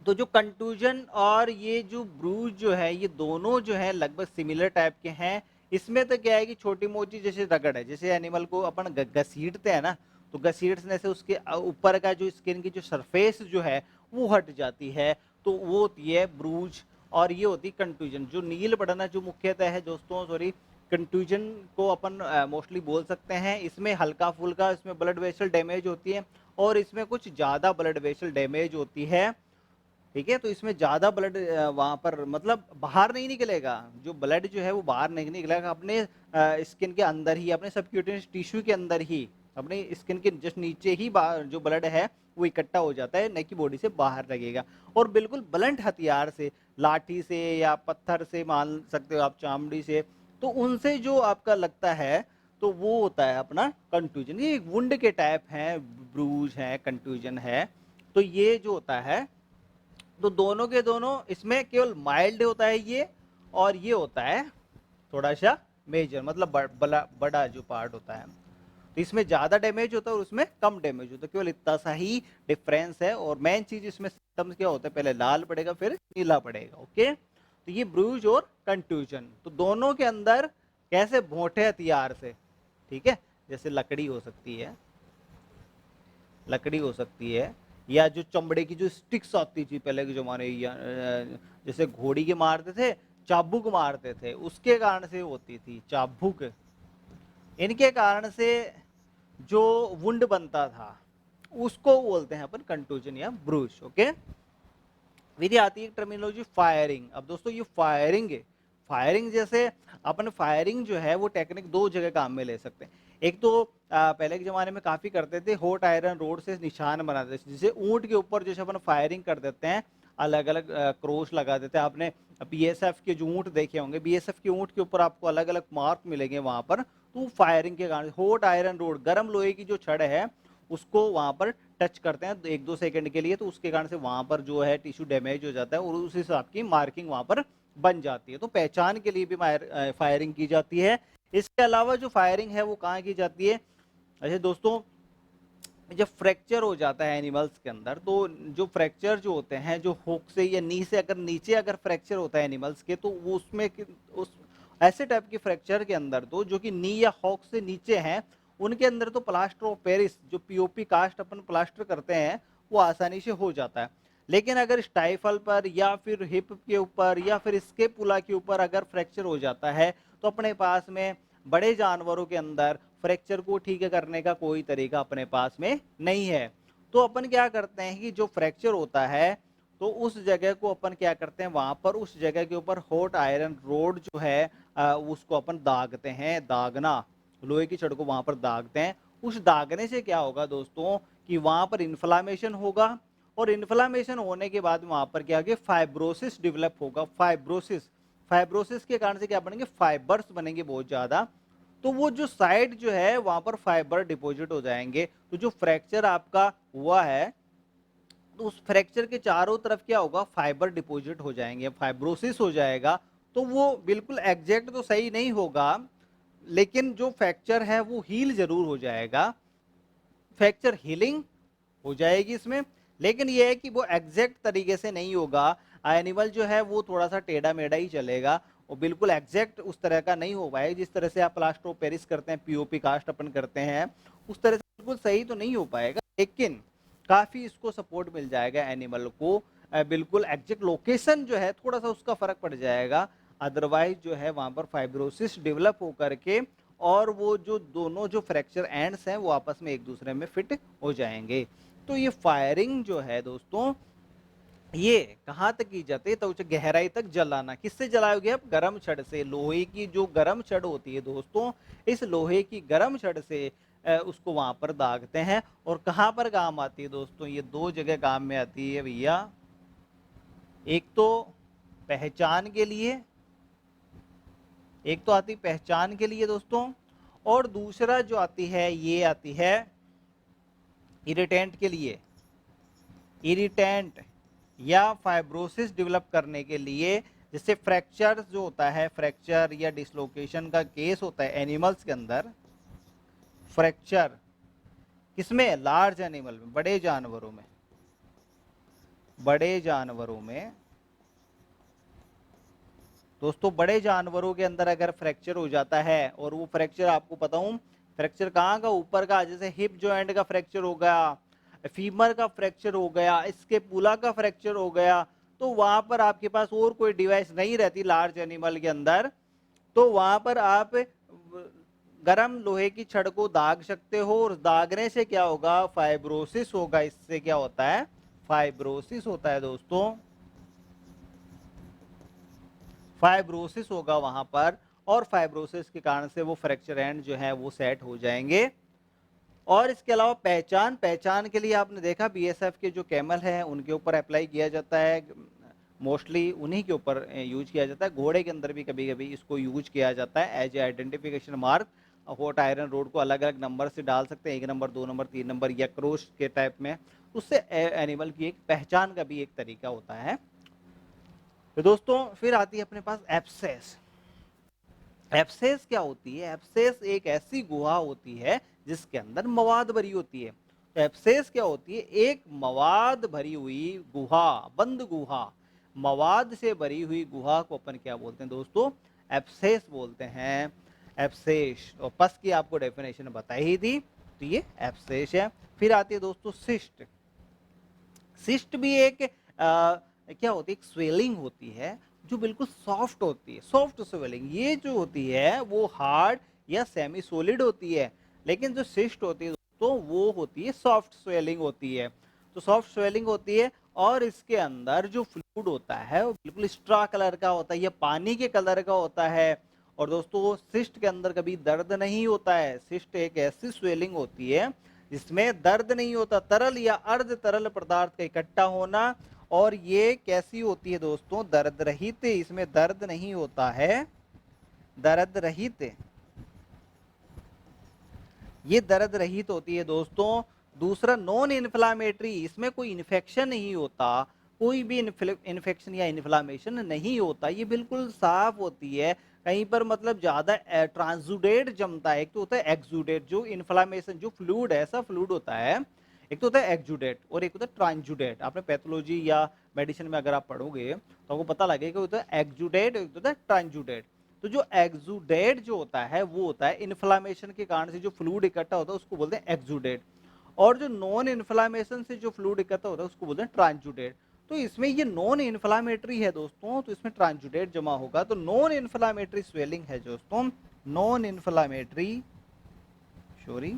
तो जो कंटूजन और ये जो ब्रूज जो है, ये दोनों जो है लगभग सिमिलर टाइप के हैं। इसमें तो क्या है कि छोटी मोटी जैसे रगड़ है, जैसे एनिमल को अपन घसीटते हैं ना, तो घसीटने से उसके ऊपर का जो स्किन की जो सरफेस जो है वो हट जाती है, तो वो होती है ब्रूज। और ये होती है कंटूजन। जो नील पड़ना जो मुख्यतः है दोस्तों, सॉरी, कंटूजन को अपन मोस्टली बोल सकते हैं। इसमें हल्का फुल्का इसमें ब्लड वेसल डैमेज होती है, और इसमें कुछ ज्यादा ब्लड वेसल डैमेज होती है। ठीक है, तो इसमें ज्यादा ब्लड वहां पर मतलब बाहर नहीं निकलेगा, जो ब्लड जो है वो बाहर नहीं निकलेगा, अपने स्किन के अंदर ही, अपने सबक्यूटेनियस टिश्यू के अंदर ही, अपने स्किन के जस्ट नीचे ही जो ब्लड है वो इकट्ठा हो जाता है, न कि बॉडी से बाहर लगेगा। और बिल्कुल ब्लंट हथियार से, लाठी से या पत्थर से मान सकते हो आप, चामड़ी से, तो उनसे जो आपका लगता है, तो वो होता है अपना कंटूजन। ये एक वुंड के टाइप है, ब्रूज है, कंटूजन है। तो ये जो होता है, तो दोनों के दोनों इसमें केवल माइल्ड होता है ये, और ये होता है थोड़ा सा मेजर, मतलब बड़ा जो पार्ट होता है। तो इसमें ज्यादा डैमेज होता है और उसमें कम डैमेज होता है, केवल इतना सा ही डिफरेंस है। और मेन चीज इसमें सिम्टम्स क्या होता है, पहले लाल पड़ेगा फिर नीला पड़ेगा। ओके, तो ये ब्रूज और कंट्यूजन, तो दोनों के अंदर कैसे भोंटे हथियार से, ठीक है, जैसे लकड़ी हो सकती है, लकड़ी हो सकती है, या जो चमड़े की जो स्टिक्स आती थी पहले के जमाने, या जैसे घोड़ी के मारते थे, चाबुक मारते थे, उसके कारण से होती थी चाबुक। इनके कारण से जो वुंड बनता था, उसको बोलते हैं अपन कंटूजन या ब्रूस। ओके, विधि आती है टर्मिनोलॉजी फायरिंग। अब दोस्तों ये फायरिंग है, फायरिंग जैसे अपन फायरिंग जो है वो टेक्निक दो जगह काम में ले सकते हैं। एक तो पहले के जमाने में काफी करते थे, होट आयरन रोड से निशान बनाते थे, जैसे ऊंट के ऊपर जैसे अपन फायरिंग कर देते हैं, अलग अलग क्रोश लगा देते हैं। आपने बीएसएफ के जो ऊंट देखे होंगे, बीएसएफ के ऊंट के ऊपर आपको अलग अलग मार्क मिलेंगे वहां पर, तो फायरिंग के कारण होट आयरन रोड, गर्म लोहे की जो छड़ है, उसको वहां पर टच करते हैं 1-2 सेकंड के लिए, तो उसके कारण से वहां पर जो है टिश्यू डैमेज हो जाता है, और उस हिसाब की मार्किंग वहां पर बन जाती है। तो पहचान के लिए भी फायरिंग की जाती है। इसके अलावा जो फायरिंग है वो कहाँ की जाती है, अच्छा दोस्तों, जब फ्रैक्चर हो जाता है एनिमल्स के अंदर, तो जो फ्रैक्चर जो होते हैं, जो होक से या नी से अगर नीचे अगर फ्रैक्चर होता है एनिमल्स के, तो वो उसमें उस ऐसे टाइप के फ्रैक्चर के अंदर तो जो कि नी या हॉक से नीचे हैं, उनके अंदर तो प्लास्टर ऑफ पेरिस, जो पीओपी कास्ट अपन प्लास्टर करते हैं, वो आसानी से हो जाता है। लेकिन अगर स्टाइफल पर या फिर हिप के ऊपर या फिर स्केपुला के ऊपर अगर फ्रैक्चर हो जाता है, तो अपने पास में बड़े जानवरों के अंदर फ्रैक्चर को ठीक करने का कोई तरीका अपने पास में नहीं है। तो अपन क्या करते हैं कि जो फ्रैक्चर होता है, तो उस जगह को अपन क्या करते हैं, वहां पर उस जगह के ऊपर हॉट आयरन रोड जो है उसको अपन दागते हैं, दागना, लोहे की छड़ को वहां पर दागते हैं। उस दागने से क्या होगा दोस्तों, कि वहां पर इन्फ्लामेशन होगा, और इन्फ्लामेशन होने के बाद वहां पर क्या होगा, फाइब्रोसिस डेवलप होगा। फाइब्रोसिस, फाइब्रोसिस के कारण से क्या बनेंगे, फाइबर्स बनेंगे बहुत ज्यादा। तो वो जो साइड जो है वहां पर फाइबर डिपॉजिट हो जाएंगे। तो जो फ्रैक्चर आपका हुआ है, तो उस फ्रैक्चर के चारों तरफ क्या होगा, फाइबर डिपॉजिट हो जाएंगे, फाइब्रोसिस हो जाएगा। तो वो बिल्कुल एग्जैक्ट तो सही नहीं होगा, लेकिन जो फ्रैक्चर है वो हील जरूर हो जाएगा, फ्रैक्चर हीलिंग हो जाएगी इसमें। लेकिन ये है कि वो एग्जैक्ट तरीके से नहीं होगा, एनिमल जो है वो थोड़ा सा टेढ़ा मेढ़ा ही चलेगा, और बिल्कुल एग्जैक्ट उस तरह का नहीं हो पाएगा। जिस तरह से आप प्लास्टर ऑफ पेरिस करते हैं, पीओपी कास्ट अपन करते हैं, उस तरह से बिल्कुल सही तो नहीं हो पाएगा, लेकिन काफी इसको सपोर्ट मिल जाएगा एनिमल को। बिल्कुल एग्जैक्ट लोकेशन जो है थोड़ा सा उसका फर्क पड़ जाएगा, अदरवाइज जो है वहां पर फाइब्रोसिस डेवलप होकर के, और वो जो दोनों जो फ्रैक्चर एंड्स हैं वो आपस में एक दूसरे में फिट हो जाएंगे। तो ये फायरिंग जो है दोस्तों, ये कहाँ तक की जाती है, तो गहराई तक जलाना। किससे जलाओगे आप? गर्म छड़ से। लोहे की जो गर्म छड़ होती है दोस्तों, इस लोहे की गर्म छड़ से उसको वहां पर दागते हैं। और कहाँ पर काम आती है दोस्तों? ये दो जगह काम में आती है भैया। एक तो पहचान के लिए, एक तो आती पहचान के लिए दोस्तों, और दूसरा जो आती है ये आती है इरिटेंट के लिए। इरिटेंट या फाइब्रोसिस डेवलप करने के लिए। जैसे फ्रैक्चर जो होता है, फ्रैक्चर या डिसलोकेशन का केस होता है एनिमल्स के अंदर। फ्रैक्चर किसमें? लार्ज एनिमल में, बड़े जानवरों में। बड़े जानवरों में दोस्तों, बड़े जानवरों के अंदर अगर फ्रैक्चर हो जाता है, और वो फ्रैक्चर आपको बताऊं, फ्रैक्चर कहाँ का? ऊपर का। जैसे हिप जॉइंट का फ्रैक्चर हो गया, फीमर का फ्रैक्चर हो गया, स्कैपुला का फ्रैक्चर हो गया, तो वहां पर आपके पास और कोई डिवाइस नहीं रहती लार्ज एनिमल के अंदर, तो वहां पर आप गरम लोहे की छड़ को दाग सकते हो। और दागने से क्या होगा? फाइब्रोसिस होगा। इससे क्या होता है? फाइब्रोसिस होता है दोस्तों। फाइब्रोसिस होगा वहां पर, और फाइब्रोसिस के कारण से वो फ्रैक्चर एंड जो है वो सेट हो जाएंगे। और इसके अलावा पहचान, पहचान के लिए आपने देखा बीएसएफ के जो कैमल है उनके ऊपर अप्लाई किया जाता है। मोस्टली उन्हीं के ऊपर यूज किया जाता है। घोड़े के अंदर भी कभी कभी इसको यूज किया जाता है as a identification mark. Hot iron rod को अलग अलग नंबर से डाल सकते हैं, 1 नंबर, 2 नंबर, 3 नंबर, या क्रोश के टाइप में। उससे एनिमल की एक पहचान का भी एक तरीका होता है। तो दोस्तों फिर आती है अपने पास एब्सेस। एब्सेस क्या होती है? एब्सेस एक ऐसी गुहा होती है जिसके अंदर मवाद भरी होती है। तो एब्सेस क्या होती है? एक मवाद भरी हुई गुहा, बंद गुहा। मवाद से भरी हुई गुहा को अपन क्या बोलते हैं दोस्तों? एब्सेस बोलते हैं। एब्सेस, और पस की आपको डेफिनेशन बताई ही थी, तो ये एब्सेस है। फिर आती है दोस्तों सिस्ट। सिस्ट भी एक क्या होती है? एक स्वेलिंग होती है जो बिल्कुल सॉफ्ट होती है। सॉफ्ट स्वेलिंग ये जो होती है वो हार्ड या सेमी सॉलिड होती है। लेकिन जो सिस्ट होती है दोस्तों वो होती है सॉफ्ट स्वेलिंग होती है। तो सॉफ्ट स्वेलिंग होती है, और इसके अंदर जो फ्लूइड होता है वो बिल्कुल स्ट्रा कलर का होता है, या पानी के कलर का होता है। और दोस्तों सिस्ट के अंदर कभी दर्द नहीं होता है। सिस्ट एक ऐसी स्वेलिंग होती है जिसमें दर्द नहीं होता। तरल या अर्ध तरल पदार्थ का इकट्ठा होना। और ये कैसी होती है दोस्तों? दर्द रहित। इसमें दर्द नहीं होता है, दर्द रहित। ये दर्द रहित होती है दोस्तों। दूसरा नॉन इन्फ्लामेटरी, इसमें कोई इन्फेक्शन नहीं होता, कोई भी इन्फेक्शन या इन्फ्लामेशन नहीं होता। ये बिल्कुल साफ होती है। कहीं पर मतलब ज्यादा ट्रांसुडेट जमता है। एक तो होता है एक्सुडेट, जो इन्फ्लामेशन जो फ्लूइड है, ऐसा फ्लूइड होता है। एक तो होता है एक्सुडेट और एक होता है ट्रांसुडेट। आपने पैथोलॉजी या मेडिसिन में अगर आप पढ़ोगे तो आपको पता लगेगा, होता है एक्सुडेट, एक होता है ट्रांसुडेट। तो जो एक्सुडेट जो होता है वो होता है इन्फ्लामेशन के कारण से जो फ्लूइड इकट्ठा होता है उसको बोलते हैं एक्सुडेट। और जो नॉन इन्फ्लामेशन से जो फ्लूइड इकट्ठा होता है उसको बोलते हैं ट्रांसुडेट। तो इसमें ये नॉन इन्फ्लामेटरी है दोस्तों, तो इसमें ट्रांसुडेट जमा होगा। तो नॉन इन्फ्लामेटरी स्वेलिंग है दोस्तों। Non inflammatory, sorry,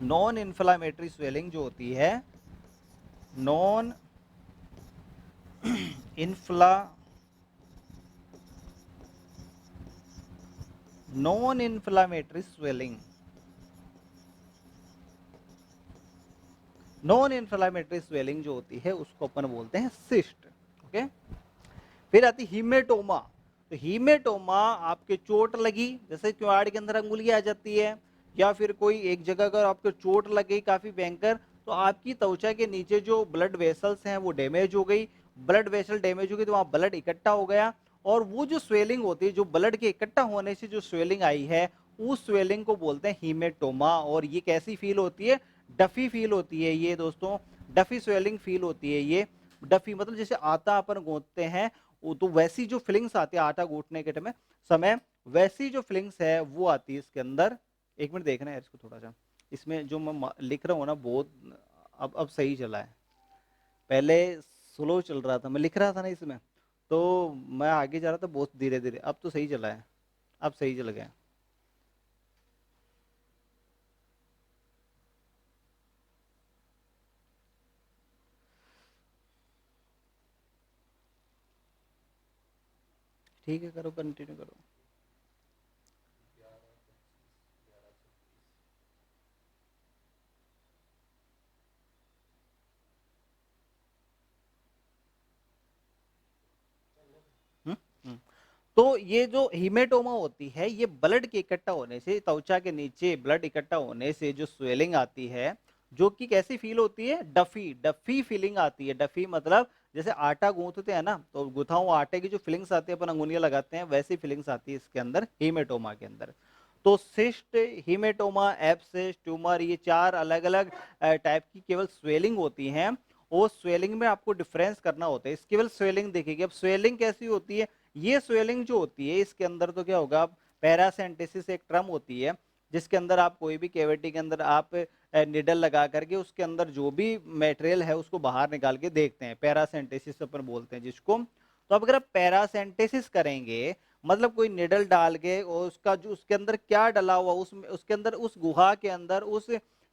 non inflammatory swelling जो होती है, नॉन इन्फ्ला non inflammatory swelling, non inflammatory swelling जो होती है उसको अपन बोलते हैं सिस्ट। ओके। फिर आती हीमेटोमा। तो हीमेटोमा आपके चोट लगी, जैसे क्वाड़ के अंदर अंगुली आ जाती है, या फिर कोई एक जगह अगर आपको चोट लग गई काफी भयंकर, तो आपकी त्वचा के नीचे जो ब्लड वेसल्स हैं वो डैमेज हो गई। ब्लड वेसल डैमेज हो गई तो वहां ब्लड इकट्ठा हो गया, और वो जो स्वेलिंग होती है, जो ब्लड के इकट्ठा होने से जो स्वेलिंग आई है, उस स्वेलिंग को बोलते हैं हीमेटोमा। और ये कैसी फील होती है? डफी फील होती है ये दोस्तों। डफी स्वेलिंग फील होती है ये। डफी मतलब जैसे आटा अपन गूंथते हैं, वो तो वैसी जो फीलिंग्स आती है आटा गूंथने के समय, वैसी जो फीलिंग्स है वो आती है इसके अंदर। एक मिनट देखना है इसको थोड़ा सा। इसमें जो मैं लिख रहा हूँ ना बहुत, अब सही चला है। पहले स्लो चल रहा था, मैं लिख रहा था ना इसमें, तो मैं आगे जा रहा था बहुत धीरे धीरे। अब तो सही चला है, अब सही चल गया। ठीक है, करो, कंटिन्यू करो। हम्म हम्म। तो ये जो हीमेटोमा होती है, ये ब्लड के इकट्ठा होने से, त्वचा के नीचे ब्लड इकट्ठा होने से जो स्वेलिंग आती है, जो कि कैसी फील होती है, डफी डफी फीलिंग आती है। डफी मतलब जैसे आटा गूंथते हैं ना, तो गुथा हुआ आटे की जो फीलिंग्स आती है, अपन अंगुलियां लगाते हैं, वैसी फीलिंग्स आती है इसके अंदर, हीमेटोमा के अंदर। तो सिस्ट, हीमेटोमा, एब्सेस, ट्यूमर, ये चार अलग अलग टाइप की केवल स्वेलिंग होती हैं। वो स्वेलिंग में आपको डिफरेंस करना होता है। इस केवल स्वेलिंग देखिए, अब स्वेलिंग कैसी होती है, ये स्वेलिंग जो होती है इसके अंदर तो क्या होगा, पैरासेंटेसिस एक टर्म होती है, जिसके अंदर आप कोई भी कैविटी के अंदर आप निडल लगा करके उसके अंदर जो भी मटेरियल है उसको बाहर निकाल के देखते हैं, पैरासेंटेसिस अपन बोलते हैं जिसको। तो अब अगर आप पैरासेंटेसिस करेंगे, मतलब कोई निडल डाल के और उसका जो उसके अंदर क्या डला हुआ, उसके अंदर, उस गुहा के अंदर, उस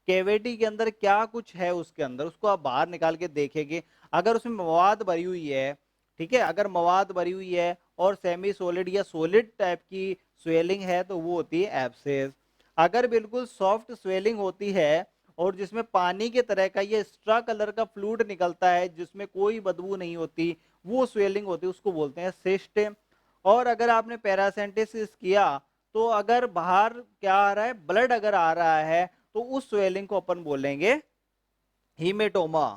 कैविटी के अंदर क्या कुछ है उसके अंदर, उसको आप बाहर निकाल के देखेंगे। अगर उसमें मवाद भरी हुई है, ठीक है, अगर मवाद भरी हुई है और सेमी सोलिड या सोलिड टाइप की स्वेलिंग है, तो वो होती है एब्सेस। अगर बिल्कुल सॉफ्ट स्वेलिंग होती है और जिसमें पानी के तरह का ये एक्स्ट्रा कलर का फ्लूइड निकलता है, जिसमें कोई बदबू नहीं होती, वो स्वेलिंग होती है, उसको बोलते हैं सिस्ट। और अगर आपने पैरासेंटेसिस किया, तो अगर बाहर क्या आ रहा है, ब्लड अगर आ रहा है, तो उस स्वेलिंग को अपन बोलेंगे हीमेटोमा।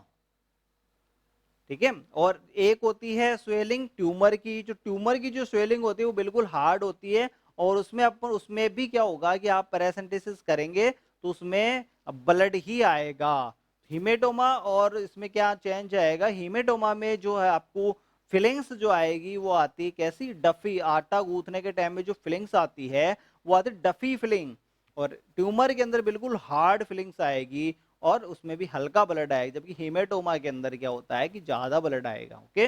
ठीक है। और एक होती है स्वेलिंग ट्यूमर की, जो ट्यूमर की जो स्वेलिंग होती है वो बिल्कुल हार्ड होती है, और उसमें अपन, उसमें भी क्या होगा कि आप पैरासेंटेसिस करेंगे तो उसमें ब्लड ही आएगा। हीमेटोमा और इसमें क्या चेंज आएगा, हीमेटोमा में जो है आपको फीलिंग्स जो आएगी वो आती है कैसी, डफी, आटा गूंथने के टाइम में जो फीलिंग्स आती है वो आती है डफी फीलिंग। और ट्यूमर के अंदर बिल्कुल हार्ड फीलिंग्स आएगी और उसमें भी हल्का ब्लड आएगा, जबकि हेमेटोमा के अंदर क्या होता है कि ज्यादा ब्लड आएगा। ओके।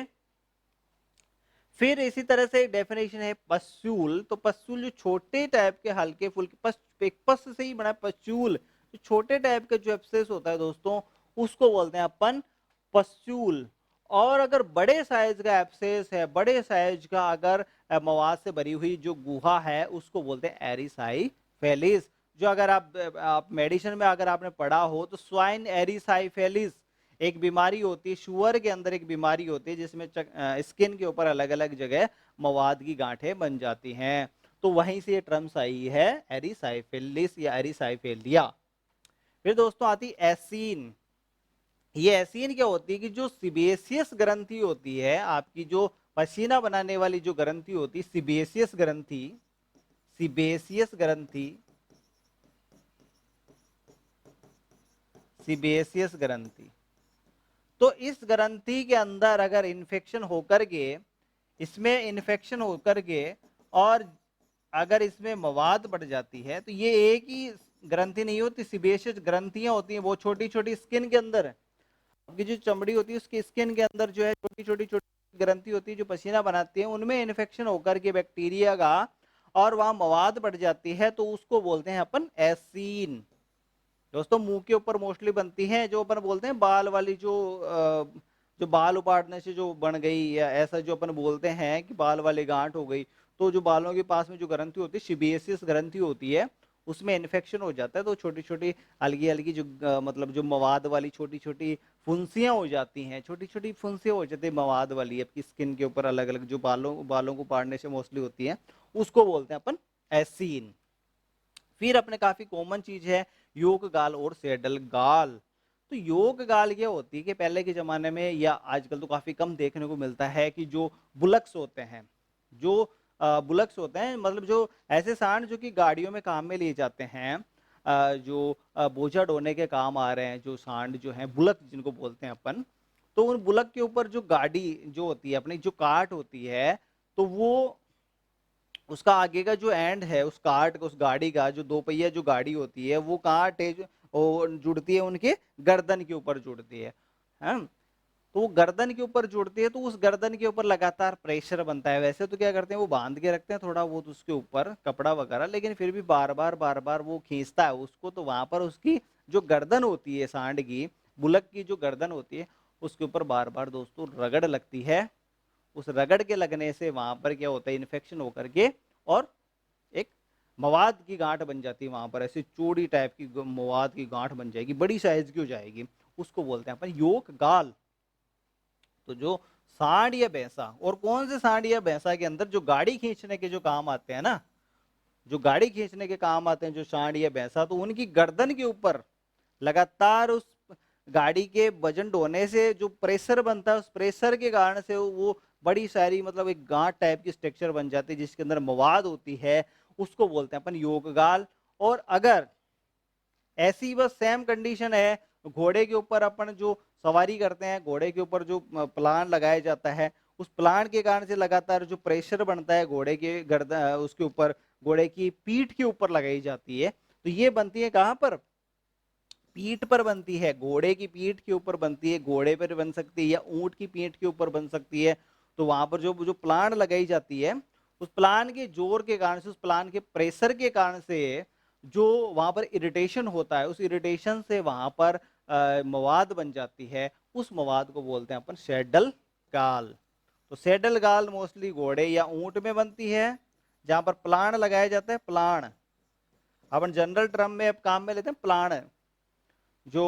फिर इसी तरह से डेफिनेशन है पस्यूल। तो पस्यूल जो छोटे टाइप के हल्के फुल्के पस, एक पस से ही बना पस्यूल, जो छोटे टाइप के जो एब्सेस होता है दोस्तों, उसको बोलते हैं अपन पस्यूल। और अगर बड़े साइज का एब्सेस है, बड़े साइज का अगर मवाद से भरी हुई जो गुहा है, उसको बोलते हैं एरिसाइफेलिस। जो अगर आप मेडिसिन में अगर आपने पढ़ा हो, तो स्वाइन एरिसाइफेलिस एक बीमारी होती है, शुअर के अंदर एक बीमारी होती है जिसमें स्किन के ऊपर अलग अलग जगह मवाद की गांठें बन जाती हैं। तो वहीं से ये टर्म्स आई है एरिसाइफिलिस या एरिसाइफेलिया। फिर दोस्तों आती एसीन। ये एसीन क्या होती है कि जो सिबेसियस ग्रंथि होती है आपकी, जो पसीना बनाने वाली जो ग्रंथि होती है, सिबेसियस ग्रंथि, सिबेसियस ग्रंथि, सिबेसियस ग्रंथि। तो इस ग्रंथि के अंदर अगर इन्फेक्शन होकर के, इसमें इन्फेक्शन होकर के, और अगर इसमें मवाद बढ़ जाती है, तो ये एक ही ग्रंथि नहीं होती, सिबेशियस ग्रंथियां होती हैं, वो छोटी छोटी स्किन के अंदर, आपकी जो चमड़ी होती है उसकी स्किन के अंदर जो है छोटी छोटी छोटी ग्रंथि होती है जो पसीना बनाती है, उनमें इन्फेक्शन होकर के बैक्टीरिया का, और वहां मवाद बढ़ जाती है, तो उसको बोलते हैं अपन एसीन। दोस्तों मुंह के ऊपर मोस्टली बनती हैं, जो अपन बोलते हैं बाल वाली, जो बाल उपाड़ने से जो बन गई, या ऐसा जो अपन बोलते हैं कि बाल वाली गांठ हो गई, तो जो बालों के पास में जो ग्रंथि होती है, शिबियसिस ग्रंथि होती है, उसमें इन्फेक्शन हो जाता है, तो छोटी छोटी अलगी अलगी जो मतलब जो मवाद वाली छोटी छोटी फुंसियां हो जाती हैं, छोटी छोटी फुंसियां हो जाती है मवाद वाली आपकी स्किन के ऊपर, अलग अलग जो बालों बालों को पाड़ने से मोस्टली होती है, उसको बोलते हैं अपन एसीन। फिर अपने काफी कॉमन चीज है योग गाल और सैडल गाल। तो योग गाल ये होती है कि पहले के जमाने में, या आजकल तो काफी कम देखने को मिलता है, कि जो बुलक्स होते हैं, जो बुलक्स होते हैं, मतलब जो ऐसे सांड जो कि गाड़ियों में काम में लिए जाते हैं, जो बोझा ढोने के काम आ रहे हैं, जो सांड जो हैं बुलक जिनको बोलते हैं अपन, तो उन बुलक के ऊपर जो गाड़ी जो होती है अपनी, जो कार्ट होती है, तो वो उसका आगे का जो एंड है उस कार्ट का, उस गाड़ी का, जो दो पहिया जो गाड़ी होती है, वो कार्ट है वो जुड़ती है उनके गर्दन के ऊपर जुड़ती है। तो वो गर्दन के ऊपर जुड़ती है, तो उस गर्दन के ऊपर लगातार प्रेशर बनता है। वैसे तो क्या करते हैं, वो बांध के रखते हैं थोड़ा बहुत उसके ऊपर कपड़ा वगैरह, लेकिन फिर भी बार बार वो खींचता है उसको, तो वहां पर उसकी जो गर्दन होती है सांड की, बुलक की जो गर्दन होती है, उसके ऊपर बार बार दोस्तों रगड़ लगती है, उस रगड़ के लगने से वहां पर क्या होता है, इन्फेक्शन होकर के और एक मवाद की गांठ बन जाती है, वहां पर ऐसी चौड़ी टाइप की मवाद की गांठ बन जाएगी, बड़ी साइज की हो जाएगी, उसको बोलते हैं अपन योक गाल। तो जो सांड या भैंसा, और कौन से सांड या भैंसा के अंदर जो गाड़ी खींचने के जो काम आते हैं ना, जो गाड़ी खींचने के काम आते हैं जो सांड या भैंसा, तो उनकी गर्दन के ऊपर लगातार उस गाड़ी के वजन ढोने से जो प्रेशर बनता है, उस प्रेशर के कारण से वो बड़ी सारी मतलब एक गांठ टाइप की स्ट्रक्चर बन जाती है जिसके अंदर मवाद होती है, उसको बोलते हैं अपन योगगाल। और अगर ऐसी बस सेम कंडीशन है, घोड़े के ऊपर अपन जो सवारी करते हैं, घोड़े के ऊपर जो प्लान लगाया जाता है, उस प्लान के कारण से लगातार जो प्रेशर बनता है घोड़े के गर्दन उसके ऊपर, घोड़े की पीठ के ऊपर लगाई जाती है। तो ये बनती है कहां पर, पीठ पर बनती है, घोड़े की पीठ के ऊपर बनती है, घोड़े पर बन सकती है या ऊंट की पीठ के ऊपर बन सकती है। तो वहां पर जो जो प्लान लगाई जाती है, उस प्लान के जोर के कारण से, उस प्लान के प्रेशर के कारण से जो वहां पर इरिटेशन होता है, उस इरिटेशन से वहां पर मवाद बन जाती है, उस मवाद को बोलते हैं अपन सैडल गाल। तो सैडल गाल मोस्टली घोड़े या ऊंट में बनती है, जहां पर प्लान लगाया जाता है, प्लान अपन जनरल टर्म में अब काम में लेते हैं प्लान, जो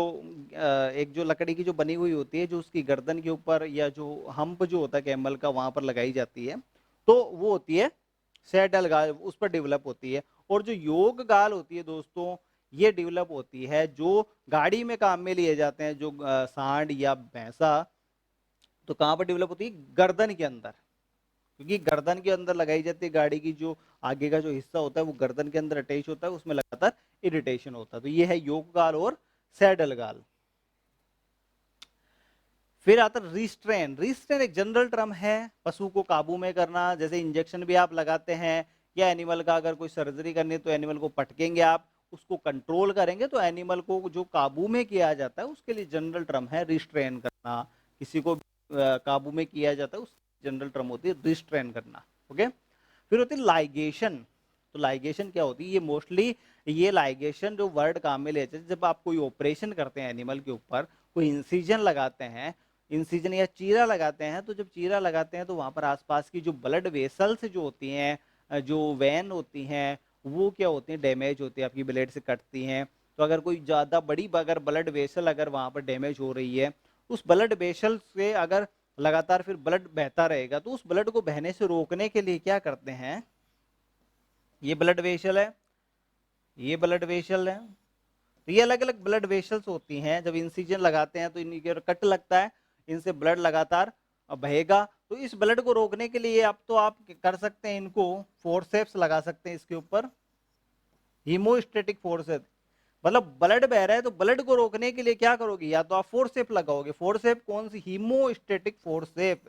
एक जो लकड़ी की जो बनी हुई होती है, जो उसकी गर्दन के ऊपर या जो हम्प जो होता है कैमल का वहां पर लगाई जाती है, तो वो होती है सैडल गाल, उस पर डेवलप होती है। और जो योग गाल होती है दोस्तों, ये डेवलप होती है जो गाड़ी में काम में लिए जाते हैं, जो सांड या भैंसा, तो कहां पर डेवलप होती है, गर्दन के अंदर, क्योंकि गर्दन के अंदर लगाई जाती है, गाड़ी की जो आगे का जो हिस्सा होता है वो गर्दन के अंदर अटैच होता है, उसमें लगातार इरिटेशन होता है। तो ये है योग गाल और सैडल गाल। फिर आता है रिस्ट्रेन। रिस्ट्रेन एक जनरल टर्म है, पशु को काबू में करना, जैसे इंजेक्शन भी आप लगाते हैं, या एनिमल का अगर कोई सर्जरी करनी है तो एनिमल को पटकेंगे आप, उसको कंट्रोल करेंगे, तो एनिमल को जो काबू में किया जाता है उसके लिए जनरल टर्म है रिस्ट्रेन करना। किसी को काबू में किया जाता है उस जनरल टर्म होती है रिस्ट्रेन करना। ओके, फिर होती है लाइगेशन। तो लाइगेशन क्या होती है, ये मोस्टली ये लाइगेशन जो वर्ड काम में लेते हैं, जब आप कोई ऑपरेशन करते हैं एनिमल के ऊपर, कोई इंसिजन लगाते हैं, इंसिजन या चीरा लगाते हैं, तो जब चीरा लगाते हैं तो वहां पर आसपास की जो ब्लड वेसल्स जो होती हैं, जो वेन होती हैं, वो क्या होती हैं, डैमेज होती है, आपकी ब्लेड से कटती हैं। तो अगर कोई ज्यादा बड़ी अगर ब्लड वेसल अगर वहां पर डैमेज हो रही है, उस ब्लड वेसल से अगर लगातार फिर ब्लड बहता रहेगा, तो उस ब्लड को बहने से रोकने के लिए क्या करते हैं, ये ब्लड वेसल है, ये ब्लड वेसल है, तो ये अलग अलग ब्लड वेसल्स होती हैं, जब इंसिजन लगाते हैं तो इनके कट लगता है, इनसे ब्लड लगातार बहेगा। तो इस ब्लड को रोकने के लिए आप तो आप कर सकते हैं, इनको फोर्सेप्स लगा सकते हैं इसके ऊपर, हीमोस्टेटिक फोर्सेप, मतलब ब्लड बह रहा है तो ब्लड को रोकने के लिए क्या करोगे, या तो आप फोर्सेप लगाओगे। फोर्सेप कौन सी, हीमोस्टेटिक फोर्सेप,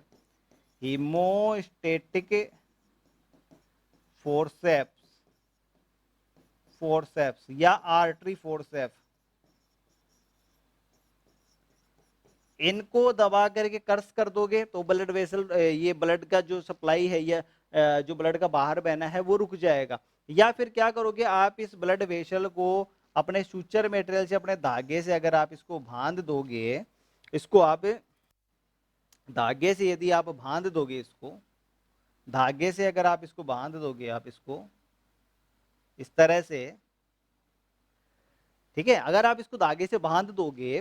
हीमोस्टेटिक फोर्सेप्स, फोर्सेप्स या आर्टरी फोर्सेप, इनको दबा करके कर्स कर दोगे तो ब्लड वेसल, ये ब्लड का जो सप्लाई है या जो ब्लड का बाहर बहना है वो रुक जाएगा। या फिर क्या करोगे, आप इस ब्लड वेसल को अपने सूचर मटेरियल से, अपने धागे से अगर आप इसको बांध दोगे, इसको आप धागे से यदि आप बांध दोगे, इसको धागे से अगर आप इसको बांध दोगे, आप इसको इस तरह से, ठीक है, अगर आप इसको धागे से बांध दोगे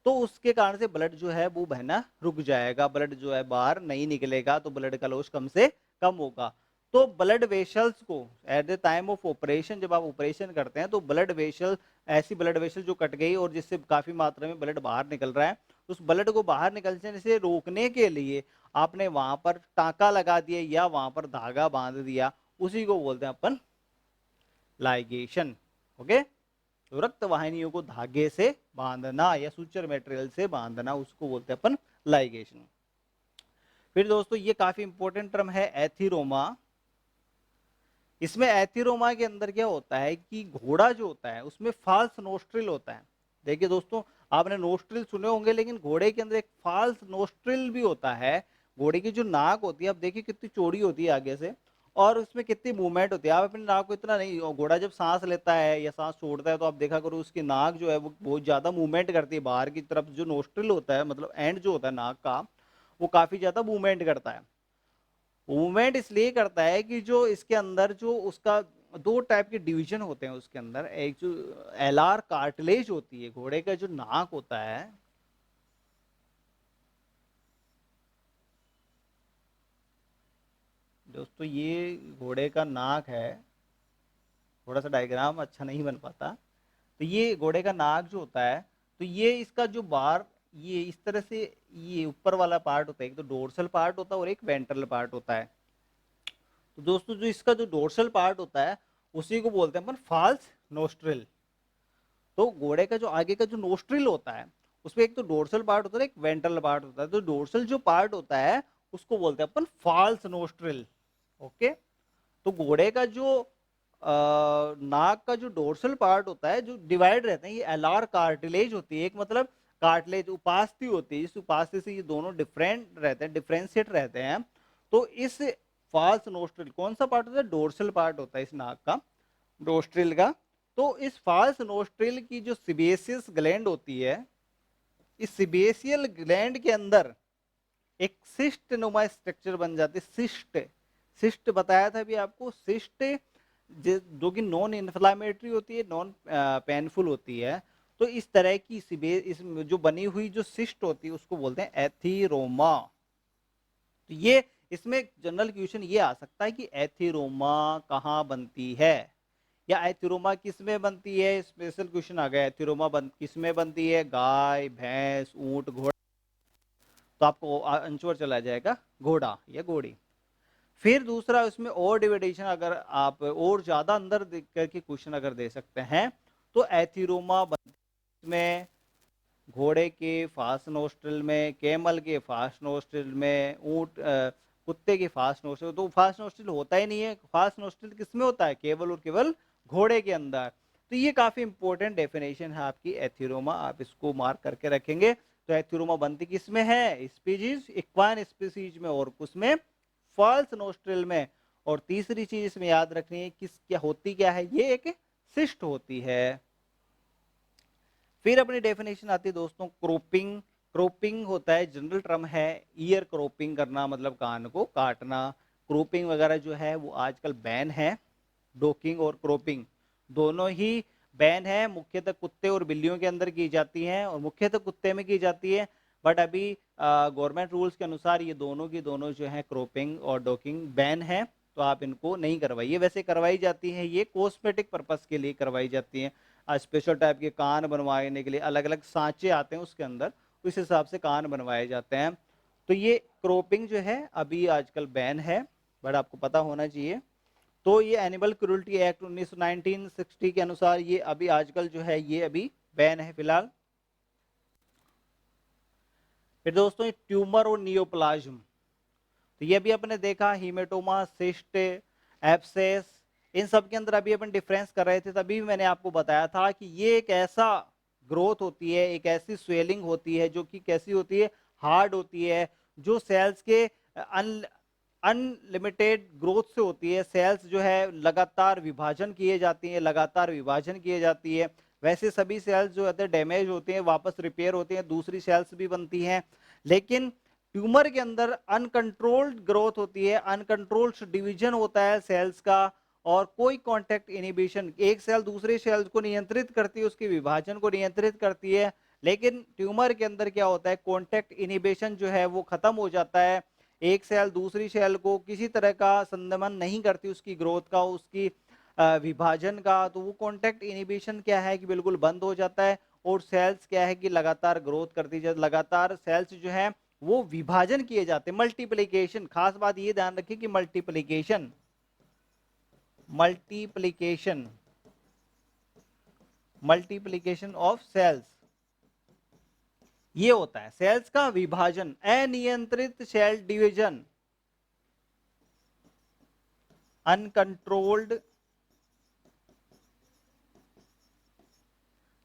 तो उसके कारण से ब्लड जो है वो बहना रुक जाएगा, ब्लड जो है बाहर नहीं निकलेगा, तो ब्लड का लॉस कम से कम होगा। तो ब्लड वेसल्स को at the time of operation, जब आप ऑपरेशन करते हैं, तो ब्लड वेसल, ऐसी ब्लड वेसल जो कट गई और जिससे काफी मात्रा में ब्लड बाहर निकल रहा है, उस ब्लड को बाहर निकलने से रोकने के लिए आपने वहां पर टांका लगा दिया या वहां पर धागा बांध दिया, उसी को बोलते हैं अपन लाइगेशन। ओके, तो रक्त वाहिनियों को धागे से बांधना या सूचर मटेरियल से बांधना, उसको बोलते हैं अपन लाइगेशन। फिर दोस्तों ये काफी इंपॉर्टेंट टर्म है एथिरोमा। इसमें एथिरोमा के अंदर क्या होता है कि घोड़ा जो होता है उसमें फाल्स नोस्ट्रिल होता है। देखिए दोस्तों, आपने नोस्ट्रिल सुने होंगे, लेकिन घोड़े के अंदर एक फाल्स नोस्ट्रिल भी होता है। घोड़े की जो नाक होती है, आप देखिए कितनी चौड़ी होती है आगे से, और उसमें कितनी मूवमेंट होती है। आप अपनी नाक को इतना नहीं, घोड़ा जब सांस लेता है या सांस छोड़ता है तो आप देखा करो उसकी नाक जो है वो बहुत ज्यादा मूवमेंट करती है बाहर की तरफ। जो नोस्ट्रिल होता है, मतलब एंड जो होता है नाक का, वो काफी ज्यादा मूवमेंट करता है। मूवमेंट इसलिए करता है कि जो इसके अंदर जो उसका दो टाइप के डिवीजन होते हैं उसके अंदर, एक जो एलार कार्टिलेज होती है, घोड़े का जो नाक होता है, दोस्तों ये घोड़े का नाक है, थोड़ा सा डायग्राम अच्छा नहीं बन पाता, तो ये घोड़े का नाक जो होता है, तो ये इसका जो बार, ये इस तरह से, ये ऊपर वाला पार्ट होता है, एक तो डोर्सल पार्ट होता है और एक वेंट्रल पार्ट होता है। तो दोस्तों जो इसका जो डोर्सल पार्ट होता है उसी को बोलते हैं अपन फाल्स नोस्ट्रिल। तो घोड़े का जो आगे का जो नोस्ट्रिल होता है उसमें एक तो डोर्सल पार्ट होता है, एक वेंट्रल पार्ट होता है। तो डोर्सल जो पार्ट होता है उसको बोलते हैं अपन फाल्स नोस्ट्रिल। ओके, तो घोड़े का जो नाक का जो डोर्सल पार्ट होता है जो डिवाइड रहते हैं, ये एलार कार्टिलेज होती है, एक मतलब कार्टिलेज उपास्थि होती है, इस उपास्थि से ये दोनों डिफरेंट रहते हैं, डिफरेंशिएट रहते हैं। तो इस फाल्स नोस्ट्रिल कौन सा पार्ट होता है, डोर्सल पार्ट होता है इस नाक का, नोस्ट्रिल का। तो इस फाल्स नोस्ट्रिल की जो सिबेसियस ग्लैंड होती है, इस सिबेसियल ग्लैंड के अंदर एक सिस्ट नुमा स्ट्रक्चर बन जाती है। सिस्ट, सिस्ट बताया था अभी आपको, सिस्ट जो कि नॉन इन्फ्लामेटरी होती है, नॉन पेनफुल होती है। तो इस तरह की इस जो बनी हुई जो सिस्ट होती है उसको बोलते हैं एथीरोमा। तो ये इसमें जनरल क्वेश्चन ये आ सकता है कि एथीरोमा कहाँ बनती है, या एथीरोमा किस में बनती है, स्पेशल क्वेश्चन आ गया, एथीरोमा किस में बनती है, गाय, भैंस, ऊंट, घोड़ा। तो आपको आंसर चला जाएगा घोड़ा या घोड़ी। फिर दूसरा उसमें और डिविडेशन अगर आप और ज्यादा अंदर देख करके क्वेश्चन अगर दे सकते हैं, तो एथीरोमा में घोड़े के फास्ट नोस्ट्रल में, कैमल के फास्ट नोस्ट्रल में, ऊंट कुत्ते के फास्ट नोस्ट्रल, तो फास्ट नोस्ट्रल होता ही नहीं है। फास्ट नोस्ट्रल किसमें होता है, केवल और केवल घोड़े के अंदर। तो ये काफी इंपॉर्टेंट डेफिनेशन है आपकी एथीरोमा, आप इसको मार्क करके रखेंगे। तो एथीरोमा बनती किसमें है, स्पीशीज, इक्वाइन स्पीशीज में, और उसमें फॉल्स नोस्ट्रल में। और तीसरी चीज इसमें याद रखनी है किस क्या होती, क्या है, ये एक सिस्ट होती है। फिर अपनी डेफिनेशन आती है दोस्तों क्रोपिंग। क्रोपिंग होता है, जनरल टर्म है, ईयर क्रोपिंग करना मतलब कान को काटना। क्रोपिंग वगैरह जो है वो आजकल बैन है। डोकिंग और क्रोपिंग दोनों ही बैन है, मुख्यतः कुत्ते और बिल्लियों के अंदर की जाती हैं, और मुख्यतः कुत्ते में की जाती है। बट अभी गवर्नमेंट रूल्स के अनुसार ये दोनों की दोनों जो है क्रोपिंग और डोकिंग बैन है, तो आप इनको नहीं करवाइए। वैसे करवाई जाती है, ये कॉस्मेटिक पर्पस के लिए करवाई जाती है। स्पेशल टाइप के कान बनवाने के लिए अलग अलग सांचे आते हैं उसके अंदर, उस हिसाब से कान बनवाए जाते हैं। तो ये क्रोपिंग जो है अभी आजकल बैन है, बट आपको पता होना चाहिए। तो ये एनिमल क्रूरल्टी एक्ट 1960 के अनुसार ये अभी आजकल जो है ये अभी बैन है फिलहाल। फिर दोस्तों ट्यूमर और नियोप्लाज्म, तो ये भी अपने देखा, हीमेटोमा, सिस्ट, एब्सेस, इन सब के अंदर अभी अपन डिफरेंस कर रहे थे। तभी मैंने आपको बताया था कि ये एक ऐसा ग्रोथ होती है, एक ऐसी स्वेलिंग होती है जो कि कैसी होती है, हार्ड होती है, जो सेल्स के अनलिमिटेड ग्रोथ से होती है। सेल्स जो है लगातार विभाजन किए जाती हैं, लगातार विभाजन किए जाती है। वैसे सभी सेल्स जो होते हैं डैमेज होते हैं, वापस रिपेयर होते हैं, दूसरी सेल्स भी बनती हैं। लेकिन ट्यूमर के अंदर अनकंट्रोल्ड ग्रोथ होती है, अनकंट्रोल्ड डिवीजन होता है सेल्स का, और कोई कांटेक्ट इनिबिशन, एक सेल दूसरे सेल को नियंत्रित करती है, उसके विभाजन को नियंत्रित करती है। लेकिन ट्यूमर के अंदर क्या होता है, कांटेक्ट इनिबिशन जो है वो खत्म हो जाता है। एक सेल दूसरी सेल को किसी तरह का संदमन नहीं करती, उसकी ग्रोथ का, उसकी विभाजन का। तो वो कांटेक्ट इनिबिशन क्या है कि बिल्कुल बंद हो जाता है, और सेल्स क्या है कि लगातार ग्रोथ करती जाती, लगातार सेल्स जो है वो विभाजन किए जाते हैं, मल्टीप्लिकेशन। खास बात ये ध्यान रखिए कि multiplication, multiplication, multiplication of cells ये होता है, सेल्स का विभाजन, अनियंत्रित cell division, uncontrolled,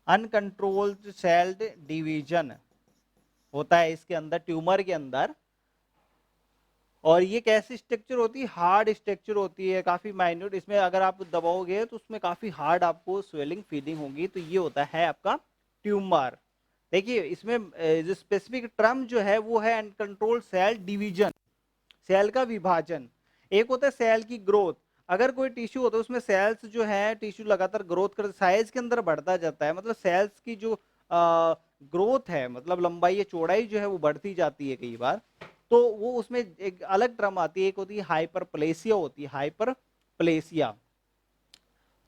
uncontrolled cell division होता है इसके अंदर, ट्यूमर के अंदर। और ये कैसी स्ट्रक्चर होती है, हार्ड स्ट्रक्चर होती है, काफी माइन्यूट। इसमें अगर आप दबाओगे तो उसमें काफी हार्ड आपको स्वेलिंग फीलिंग होगी। तो ये होता है आपका ट्यूमर। देखिए इसमें जो स्पेसिफिक टर्म जो है वो है अनकंट्रोल्ड सेल डिवीजन। सेल का विभाजन, एक होता है सेल की ग्रोथ। अगर कोई टिश्यू होता है उसमें सेल्स जो है टिश्यू लगातार ग्रोथ कर साइज के अंदर बढ़ता जाता है, मतलब सेल्स की जो ग्रोथ है, मतलब लंबाई या चौड़ाई जो है वो बढ़ती जाती है कई बार, तो वो उसमें एक अलग टर्म आती है, एक होती है हाइपरप्लेसिया होती है, हाइपरप्लेसिया।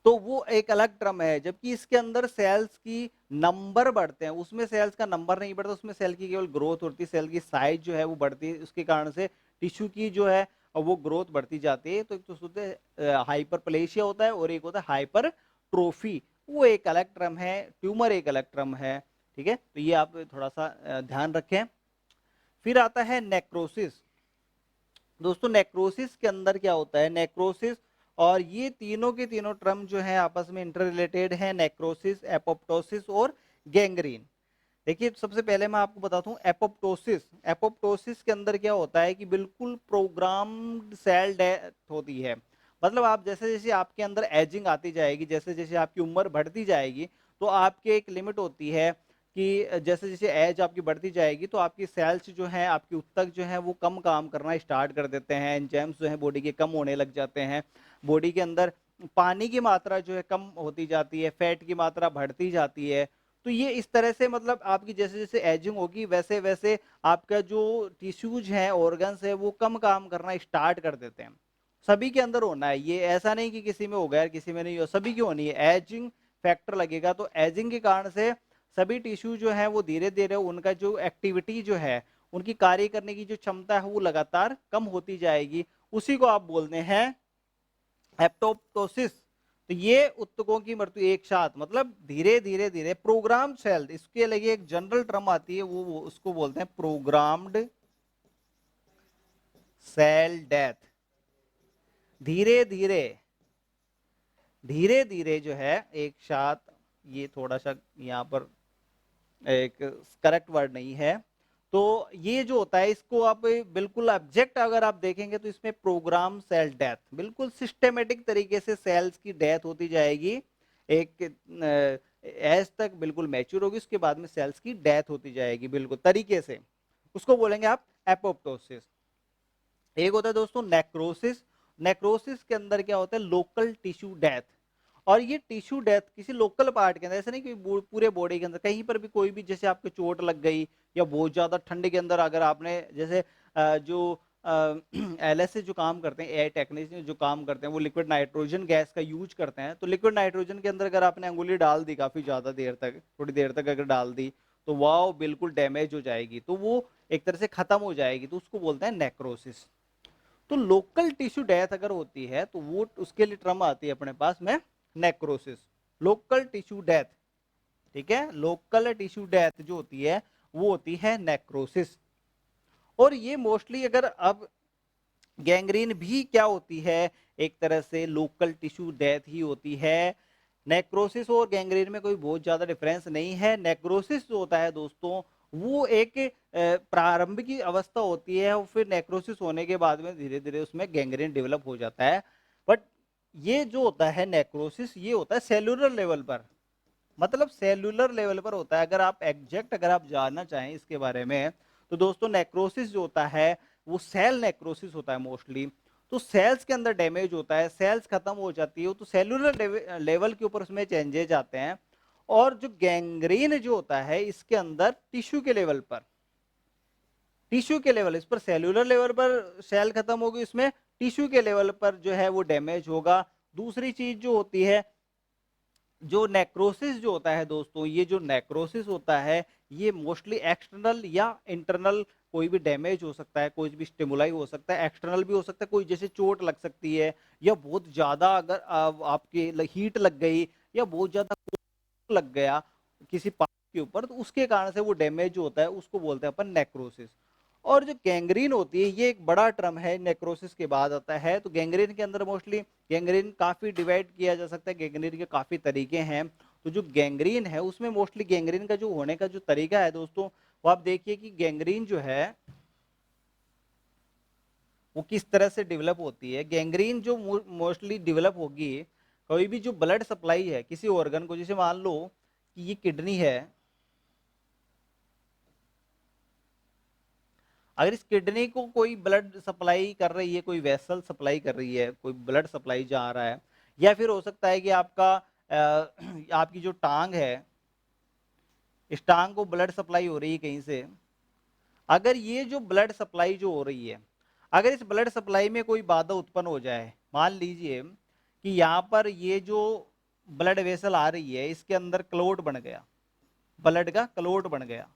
तो वो एक अलग टर्म है, जबकि इसके अंदर सेल्स की नंबर बढ़ते हैं, उसमें सेल्स का नंबर नहीं बढ़ता, उसमें सेल की केवल ग्रोथ होती है, सेल की साइज जो है वो बढ़ती है, उसके कारण से टिश्यू की जो है वो ग्रोथ बढ़ती जाती है। तो एक तो होते हाइपरप्लेशिया होता है और एक होता है हाइपरट्रोफी, वो एक अलग टर्म है, ट्यूमर एक अलग टर्म है। ठीक है, तो ये आप थोड़ा सा ध्यान रखें। फिर आता है नेक्रोसिस। दोस्तों नेक्रोसिस के अंदर क्या होता है, नेक्रोसिस और ये तीनों के तीनों टर्म जो है आपस में इंटर रिलेटेड है, नेक्रोसिस, एपोप्टोसिस और गैंग्रीन। देखिए सबसे पहले मैं आपको बताता हूँ एपोप्टोसिस। एपोप्टोसिस के अंदर क्या होता है कि बिल्कुल प्रोग्राम्ड सेल डेथ होती है, मतलब आप जैसे जैसे आपके अंदर एजिंग आती जाएगी, जैसे जैसे आपकी उम्र बढ़ती जाएगी, तो आपकी एक लिमिट होती है कि जैसे जैसे एज आपकी बढ़ती जाएगी तो आपकी सेल्स जो है, आपकी ऊतक जो है वो कम काम करना स्टार्ट कर देते हैं, एंजाइम्स जो है बॉडी के कम होने लग जाते हैं, बॉडी के अंदर पानी की मात्रा जो है कम होती जाती है, फैट की मात्रा बढ़ती जाती है। तो ये इस तरह से मतलब आपकी जैसे जैसे एजिंग होगी वैसे वैसे आपका जो टिश्यूज हैं, ऑर्गन्स है, वो कम काम करना स्टार्ट कर देते हैं। सभी के अंदर होना है ये, ऐसा नहीं कि किसी में हो गया किसी में नहीं हो, सभी की होनी है, एजिंग फैक्टर लगेगा। तो एजिंग के कारण से सभी टिश्यू जो है वो धीरे धीरे उनका जो एक्टिविटी जो है, उनकी कार्य करने की जो क्षमता है वो लगातार कम होती जाएगी, उसी को आप बोलते हैं एप्टोप्टोसिस। तो ये उत्तकों की मृत्यु एक साथ, मतलब धीरे धीरे धीरे प्रोग्राम सेल, इसके लिए एक जनरल टर्म आती है, वो उसको बोलते हैं प्रोग्राम्ड सेल डेथ। धीरे धीरे धीरे धीरे जो है एक साथ, ये थोड़ा सा यहाँ पर एक करेक्ट वर्ड नहीं है, तो ये जो होता है इसको आप बिल्कुल ऑब्जेक्ट अगर आप देखेंगे तो इसमें प्रोग्राम सेल डेथ, बिल्कुल सिस्टेमेटिक तरीके से सेल्स की डेथ होती जाएगी, एक एज तक बिल्कुल मैच्योर होगी, उसके बाद में सेल्स की डेथ होती जाएगी बिल्कुल तरीके से, उसको बोलेंगे आप एपोप्टोसिस। एक होता है दोस्तों नेक्रोसिस। नेक्रोसिस के अंदर क्या होता है, लोकल टिश्यू डेथ। और ये टिश्यू डेथ किसी लोकल पार्ट के अंदर, ऐसा नहीं कि पूरे बॉडी के अंदर, कहीं पर भी कोई भी, जैसे आपको चोट लग गई या बहुत ज्यादा ठंड के अंदर अगर आपने जैसे जो एलएसए जो काम करते हैं, एयर टेक्नीशियन जो काम करते हैं, वो लिक्विड नाइट्रोजन गैस का यूज करते हैं, तो लिक्विड नाइट्रोजन के अंदर अगर आपने अंगुली डाल दी काफी ज्यादा देर तक, थोड़ी देर तक अगर डाल दी, तो वाह बिल्कुल डैमेज हो जाएगी, तो वो एक तरह से खत्म हो जाएगी, तो उसको बोलते हैं नेक्रोसिस। तो लोकल टिश्यू डेथ अगर होती है तो वो उसके लिए टर्म आती है अपने पास में नेक्रोसिस, लोकल टिश्यू डेथ। ठीक है, लोकल टिश्यू डेथ जो होती है वो होती है नेक्रोसिस। और ये मोस्टली अगर अब गैंग्रीन भी क्या होती है, एक तरह से लोकल टिश्यू डेथ ही होती है। नेक्रोसिस और गैंग्रीन में कोई बहुत ज्यादा डिफरेंस नहीं है। नेक्रोसिस जो होता है दोस्तों वो एक प्रारंभिक अवस्था होती है, और फिर नेक्रोसिस होने के बाद में धीरे धीरे उसमें गैंग्रीन डेवलप हो जाता है। बट ये जो होता है नेक्रोसिस, ये होता है सेलुलर लेवल पर, मतलब सेलुलर लेवल पर होता है। अगर आप एग्जैक्ट अगर आप जानना चाहें इसके बारे में, तो दोस्तों नेक्रोसिस जो होता है वो सेल नेक्रोसिस होता है मोस्टली। तो सेल्स के अंदर डैमेज होता है, सेल्स खत्म हो जाती है, तो सेलुलर लेवल के ऊपर उसमें चेंजेज आते हैं। और जो गैंग्रीन जो होता है इसके अंदर टिश्यू के लेवल पर, टिश्यू के लेवल, इस पर सेलुलर लेवल पर सेल खत्म होगी, इसमें टिश्यू के लेवल पर जो है वो डैमेज होगा। दूसरी चीज जो होती है, जो नेक्रोसिस जो होता है दोस्तों, ये जो नेक्रोसिस होता है ये मोस्टली एक्सटर्नल या इंटरनल कोई भी डैमेज हो सकता है, कोई भी स्टिमुलाई हो सकता है, एक्सटर्नल भी हो सकता है, कोई जैसे चोट लग सकती है, या बहुत ज्यादा अगर आपके हीट लग गई, या बहुत ज्यादा लग गया किसी पार्ट के ऊपर, तो उसके कारण से वो डैमेज जो होता है उसको बोलते हैं अपन नेक्रोसिस। और जो गैंग्रीन होती है ये एक बड़ा टर्म है, नेक्रोसिस के बाद आता है। तो गैंग्रीन के अंदर मोस्टली गैंग्रीन काफी डिवाइड किया जा सकता है, गैंग्रीन के काफी तरीके हैं। तो जो गैंग्रीन है उसमें मोस्टली गैंग्रीन का जो होने का जो तरीका है दोस्तों, वो आप देखिए कि गैंग्रीन जो है वो किस तरह से डेवलप होती है। गैंग्रीन जो मोस्टली डेवलप होगी, कोई भी जो ब्लड सप्लाई है किसी ऑर्गन को, जैसे मान लो कि ये किडनी है, अगर इस किडनी को कोई ब्लड सप्लाई कर रही है, कोई वेसल सप्लाई कर रही है, कोई ब्लड सप्लाई जा रहा है, या फिर हो सकता है कि आपका आपकी जो टांग है, इस टांग को ब्लड सप्लाई हो रही है कहीं से। अगर ये जो ब्लड सप्लाई जो हो रही है, अगर इस ब्लड सप्लाई में कोई बाधा उत्पन्न हो जाए, मान लीजिए कि यहाँ पर ये जो ब्लड वेसल आ रही है, इसके अंदर क्लोट बन गया, ब्लड का क्लोट बन गया।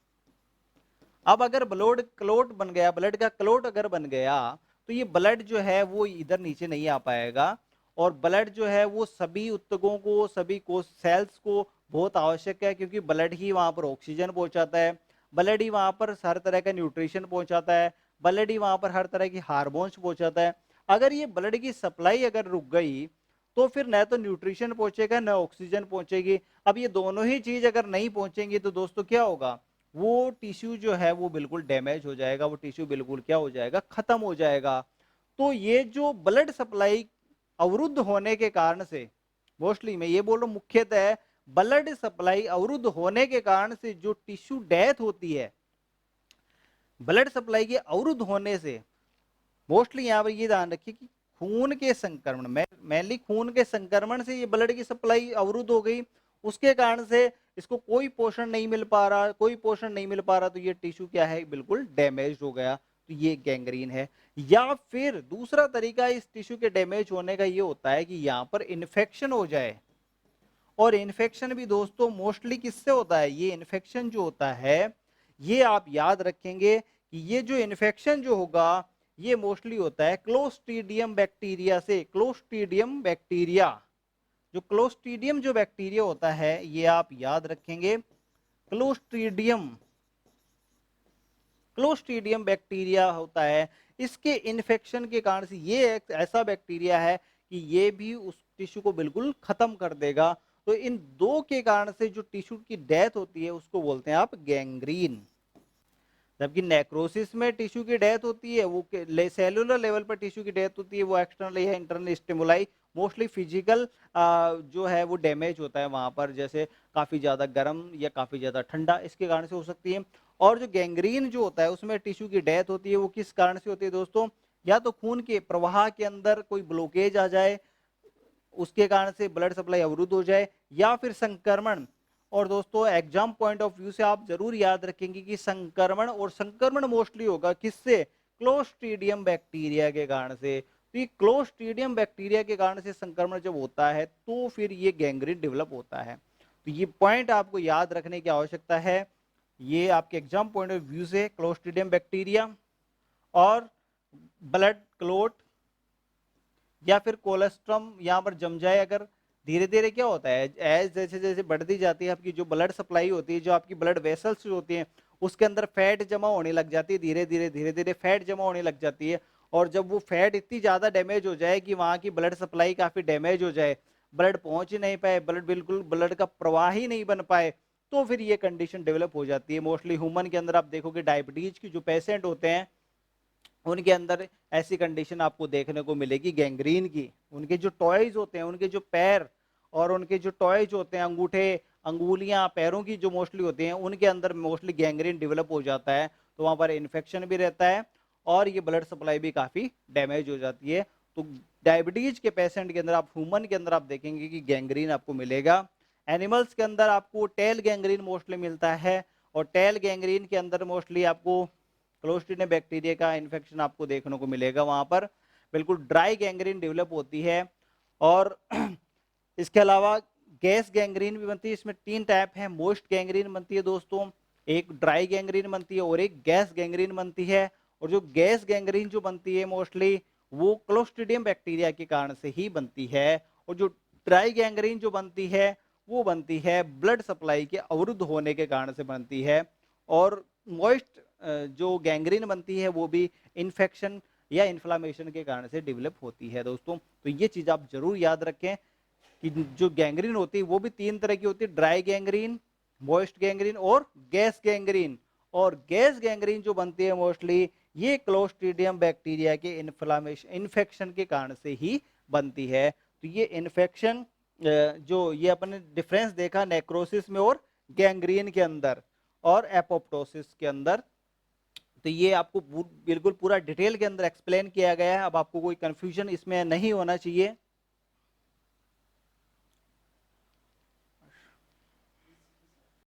अब अगर ब्लड क्लोट बन गया, ब्लड का क्लोट अगर बन गया, तो ये ब्लड जो है वो इधर नीचे नहीं आ पाएगा, और ब्लड जो है वो सभी ऊतकों को, सभी को सेल्स को बहुत आवश्यक है, क्योंकि ब्लड ही वहां पर ऑक्सीजन पहुंचाता है, ब्लड ही वहां पर हर तरह का न्यूट्रिशन पहुंचाता है, ब्लड ही वहां पर हर तरह की हार्मोन्स पहुंचाता है। अगर ये ब्लड की सप्लाई अगर रुक गई, तो फिर न तो न्यूट्रिशन पहुंचेगा, न ऑक्सीजन पहुंचेगी। अब ये दोनों ही चीज अगर नहीं पहुंचेंगी, तो दोस्तों क्या होगा, वो टिश्यू जो है वो बिल्कुल डैमेज हो जाएगा, वो टिश्यू बिल्कुल क्या हो जाएगा, खत्म हो जाएगा। तो ये जो ब्लड सप्लाई अवरुद्ध होने के कारण से, मोस्टली मैं ये बोल रहा हूं, मुख्यतः ब्लड सप्लाई अवरुद्ध होने के कारण से जो टिश्यू डेथ होती है, ब्लड सप्लाई के अवरुद्ध होने से मोस्टली यहाँ पर ये ध्यान रखिए कि खून के संक्रमण में, मेनली खून के संक्रमण से ये ब्लड की सप्लाई अवरुद्ध हो गई, उसके कारण से इसको कोई पोषण नहीं मिल पा रहा, कोई पोषण नहीं मिल पा रहा, तो ये टिश्यू क्या है, बिल्कुल डैमेज हो गया, तो ये गैंग्रीन है। या फिर दूसरा तरीका इस टिश्यू के डैमेज होने का ये होता है कि यहाँ पर इन्फेक्शन हो जाए। और इन्फेक्शन भी दोस्तों मोस्टली किससे होता है, ये इन्फेक्शन जो होता है, ये आप याद रखेंगे कि ये जो इन्फेक्शन जो होगा, ये मोस्टली होता है क्लोस्ट्रीडियम बैक्टीरिया से। क्लोस्ट्रीडियम बैक्टीरिया, जो क्लोस्ट्रीडियम जो बैक्टीरिया होता है, ये आप याद रखेंगे, क्लोस्ट्रीडियम, क्लोस्ट्रीडियम बैक्टीरिया होता है। इसके इन्फेक्शन के कारण से ये एक ऐसा बैक्टीरिया है कि ये भी उस टिश्यू को बिल्कुल खत्म कर देगा। तो इन दो के कारण से जो टिश्यू की डेथ होती है, उसको बोलते हैं आप गैंग्रीन। जबकि नेक्रोसिस में टिश्यू की डेथ होती है, वो सेलुलर लेवल पर टिश्यू की डेथ होती है, वो एक्सटर्नल या इंटरनल स्टिमुलाई, मोस्टली फिजिकल जो है वो डैमेज होता है वहां पर, जैसे काफी ज्यादा गर्म या काफी ज्यादा ठंडा, इसके कारण से हो सकती है। और जो गैंग्रीन जो होता है, उसमें टिश्यू की डेथ होती है, वो किस कारण से होती है दोस्तों, या तो खून के प्रवाह के अंदर कोई ब्लॉकेज आ जाए, उसके कारण से ब्लड सप्लाई अवरुद्ध हो जाए, या फिर संक्रमण। और दोस्तों एग्जाम पॉइंट ऑफ व्यू से आप जरूर याद रखेंगे कि संक्रमण, और संक्रमण मोस्टली होगा किससे, क्लोस्ट्रीडियम बैक्टीरिया के कारण से। तो ये क्लोस्ट्रीडियम बैक्टीरिया के कारण से संक्रमण जब होता है, तो फिर ये गैंग्रीन डेवलप होता है। तो ये पॉइंट आपको याद रखने की आवश्यकता है, ये आपके एग्जाम पॉइंट ऑफ व्यू से क्लोस्ट्रीडियम बैक्टीरिया और ब्लड क्लोट या फिर कोलेस्ट्रम यहाँ पर जम जाए अगर, धीरे धीरे क्या होता है, एज जैसे जैसे बढ़ती जाती है आपकी जो ब्लड सप्लाई होती है, जो आपकी ब्लड वेसल्स होती हैं, उसके अंदर फैट जमा होने लग जाती है, धीरे धीरे फैट जमा होने लग जाती है। और जब वो फैट इतनी ज्यादा डैमेज हो जाए कि वहां की ब्लड सप्लाई काफी डैमेज हो जाए, ब्लड पहुंच ही नहीं पाए, ब्लड बिल्कुल ब्लड का प्रवाह ही नहीं बन पाए, तो फिर ये कंडीशन डेवलप हो जाती है। मोस्टली ह्यूमन के अंदर आप देखोगे डायबिटीज की जो पेशेंट होते हैं, उनके अंदर ऐसी कंडीशन आपको देखने को मिलेगी गैंग्रीन की। उनके जो टॉयज होते हैं, उनके जो पैर और उनके जो टॉयज होते हैं, अंगूठे, अंगुलियां, पैरों की जो मोस्टली होती हैं, उनके अंदर मोस्टली गैंग्रीन डेवलप हो जाता है। तो वहां पर इन्फेक्शन भी रहता है, और ये ब्लड सप्लाई भी काफी डैमेज हो जाती है। तो डायबिटीज के पेशेंट के अंदर, आप ह्यूमन के अंदर आप देखेंगे कि गैंग्रीन आपको मिलेगा। एनिमल्स के अंदर आपको टेल गैंग्रीन मोस्टली मिलता है, और टेल गैंग्रीन के अंदर मोस्टली आपको क्लोस्ट्रीडियम बैक्टीरिया का इन्फेक्शन आपको देखने को मिलेगा। वहां पर बिल्कुल ड्राई गैंग्रीन डेवलप होती है। और इसके अलावा गैस गैंग्रीन भी बनती है। इसमें 3 टाइप है, मोस्ट गैंग्रीन बनती है दोस्तों, एक ड्राई गैंग्रीन बनती है, और एक गैस गैंग्रीन बनती है। और जो गैस गैंग्रीन जो बनती है मोस्टली वो क्लोस्ट्रीडियम बैक्टीरिया के कारण से ही बनती है। और जो ड्राई गैंग्रीन जो बनती है, वो बनती है ब्लड सप्लाई के अवरुद्ध होने के कारण से बनती है। और मॉइस्ट जो गैंग्रीन बनती है, वो भी इन्फेक्शन या इन्फ्लामेशन के कारण से डेवलप होती है दोस्तों। तो ये चीज आप जरूर याद रखें कि जो गैंग्रीन होती है वो भी 3 तरह की होती है, ड्राई गैंग्रीन, मॉइस्ट गैंग्रीन और गैस गैंग्रीन। और गैस गैंग्रीन जो बनती है मोस्टली ये क्लोस्ट्रीडियम बैक्टीरिया के इन्फ्लामेशन, इन्फेक्शन के कारण से ही बनती है। तो ये इन्फेक्शन जो ये अपने डिफरेंस देखा नेक्रोसिस में और गैंग्रीन के अंदर और एपोप्टोसिस के अंदर, तो ये आपको बिल्कुल पूरा डिटेल के अंदर एक्सप्लेन किया गया है। अब आपको कोई कंफ्यूजन इसमें नहीं होना चाहिए।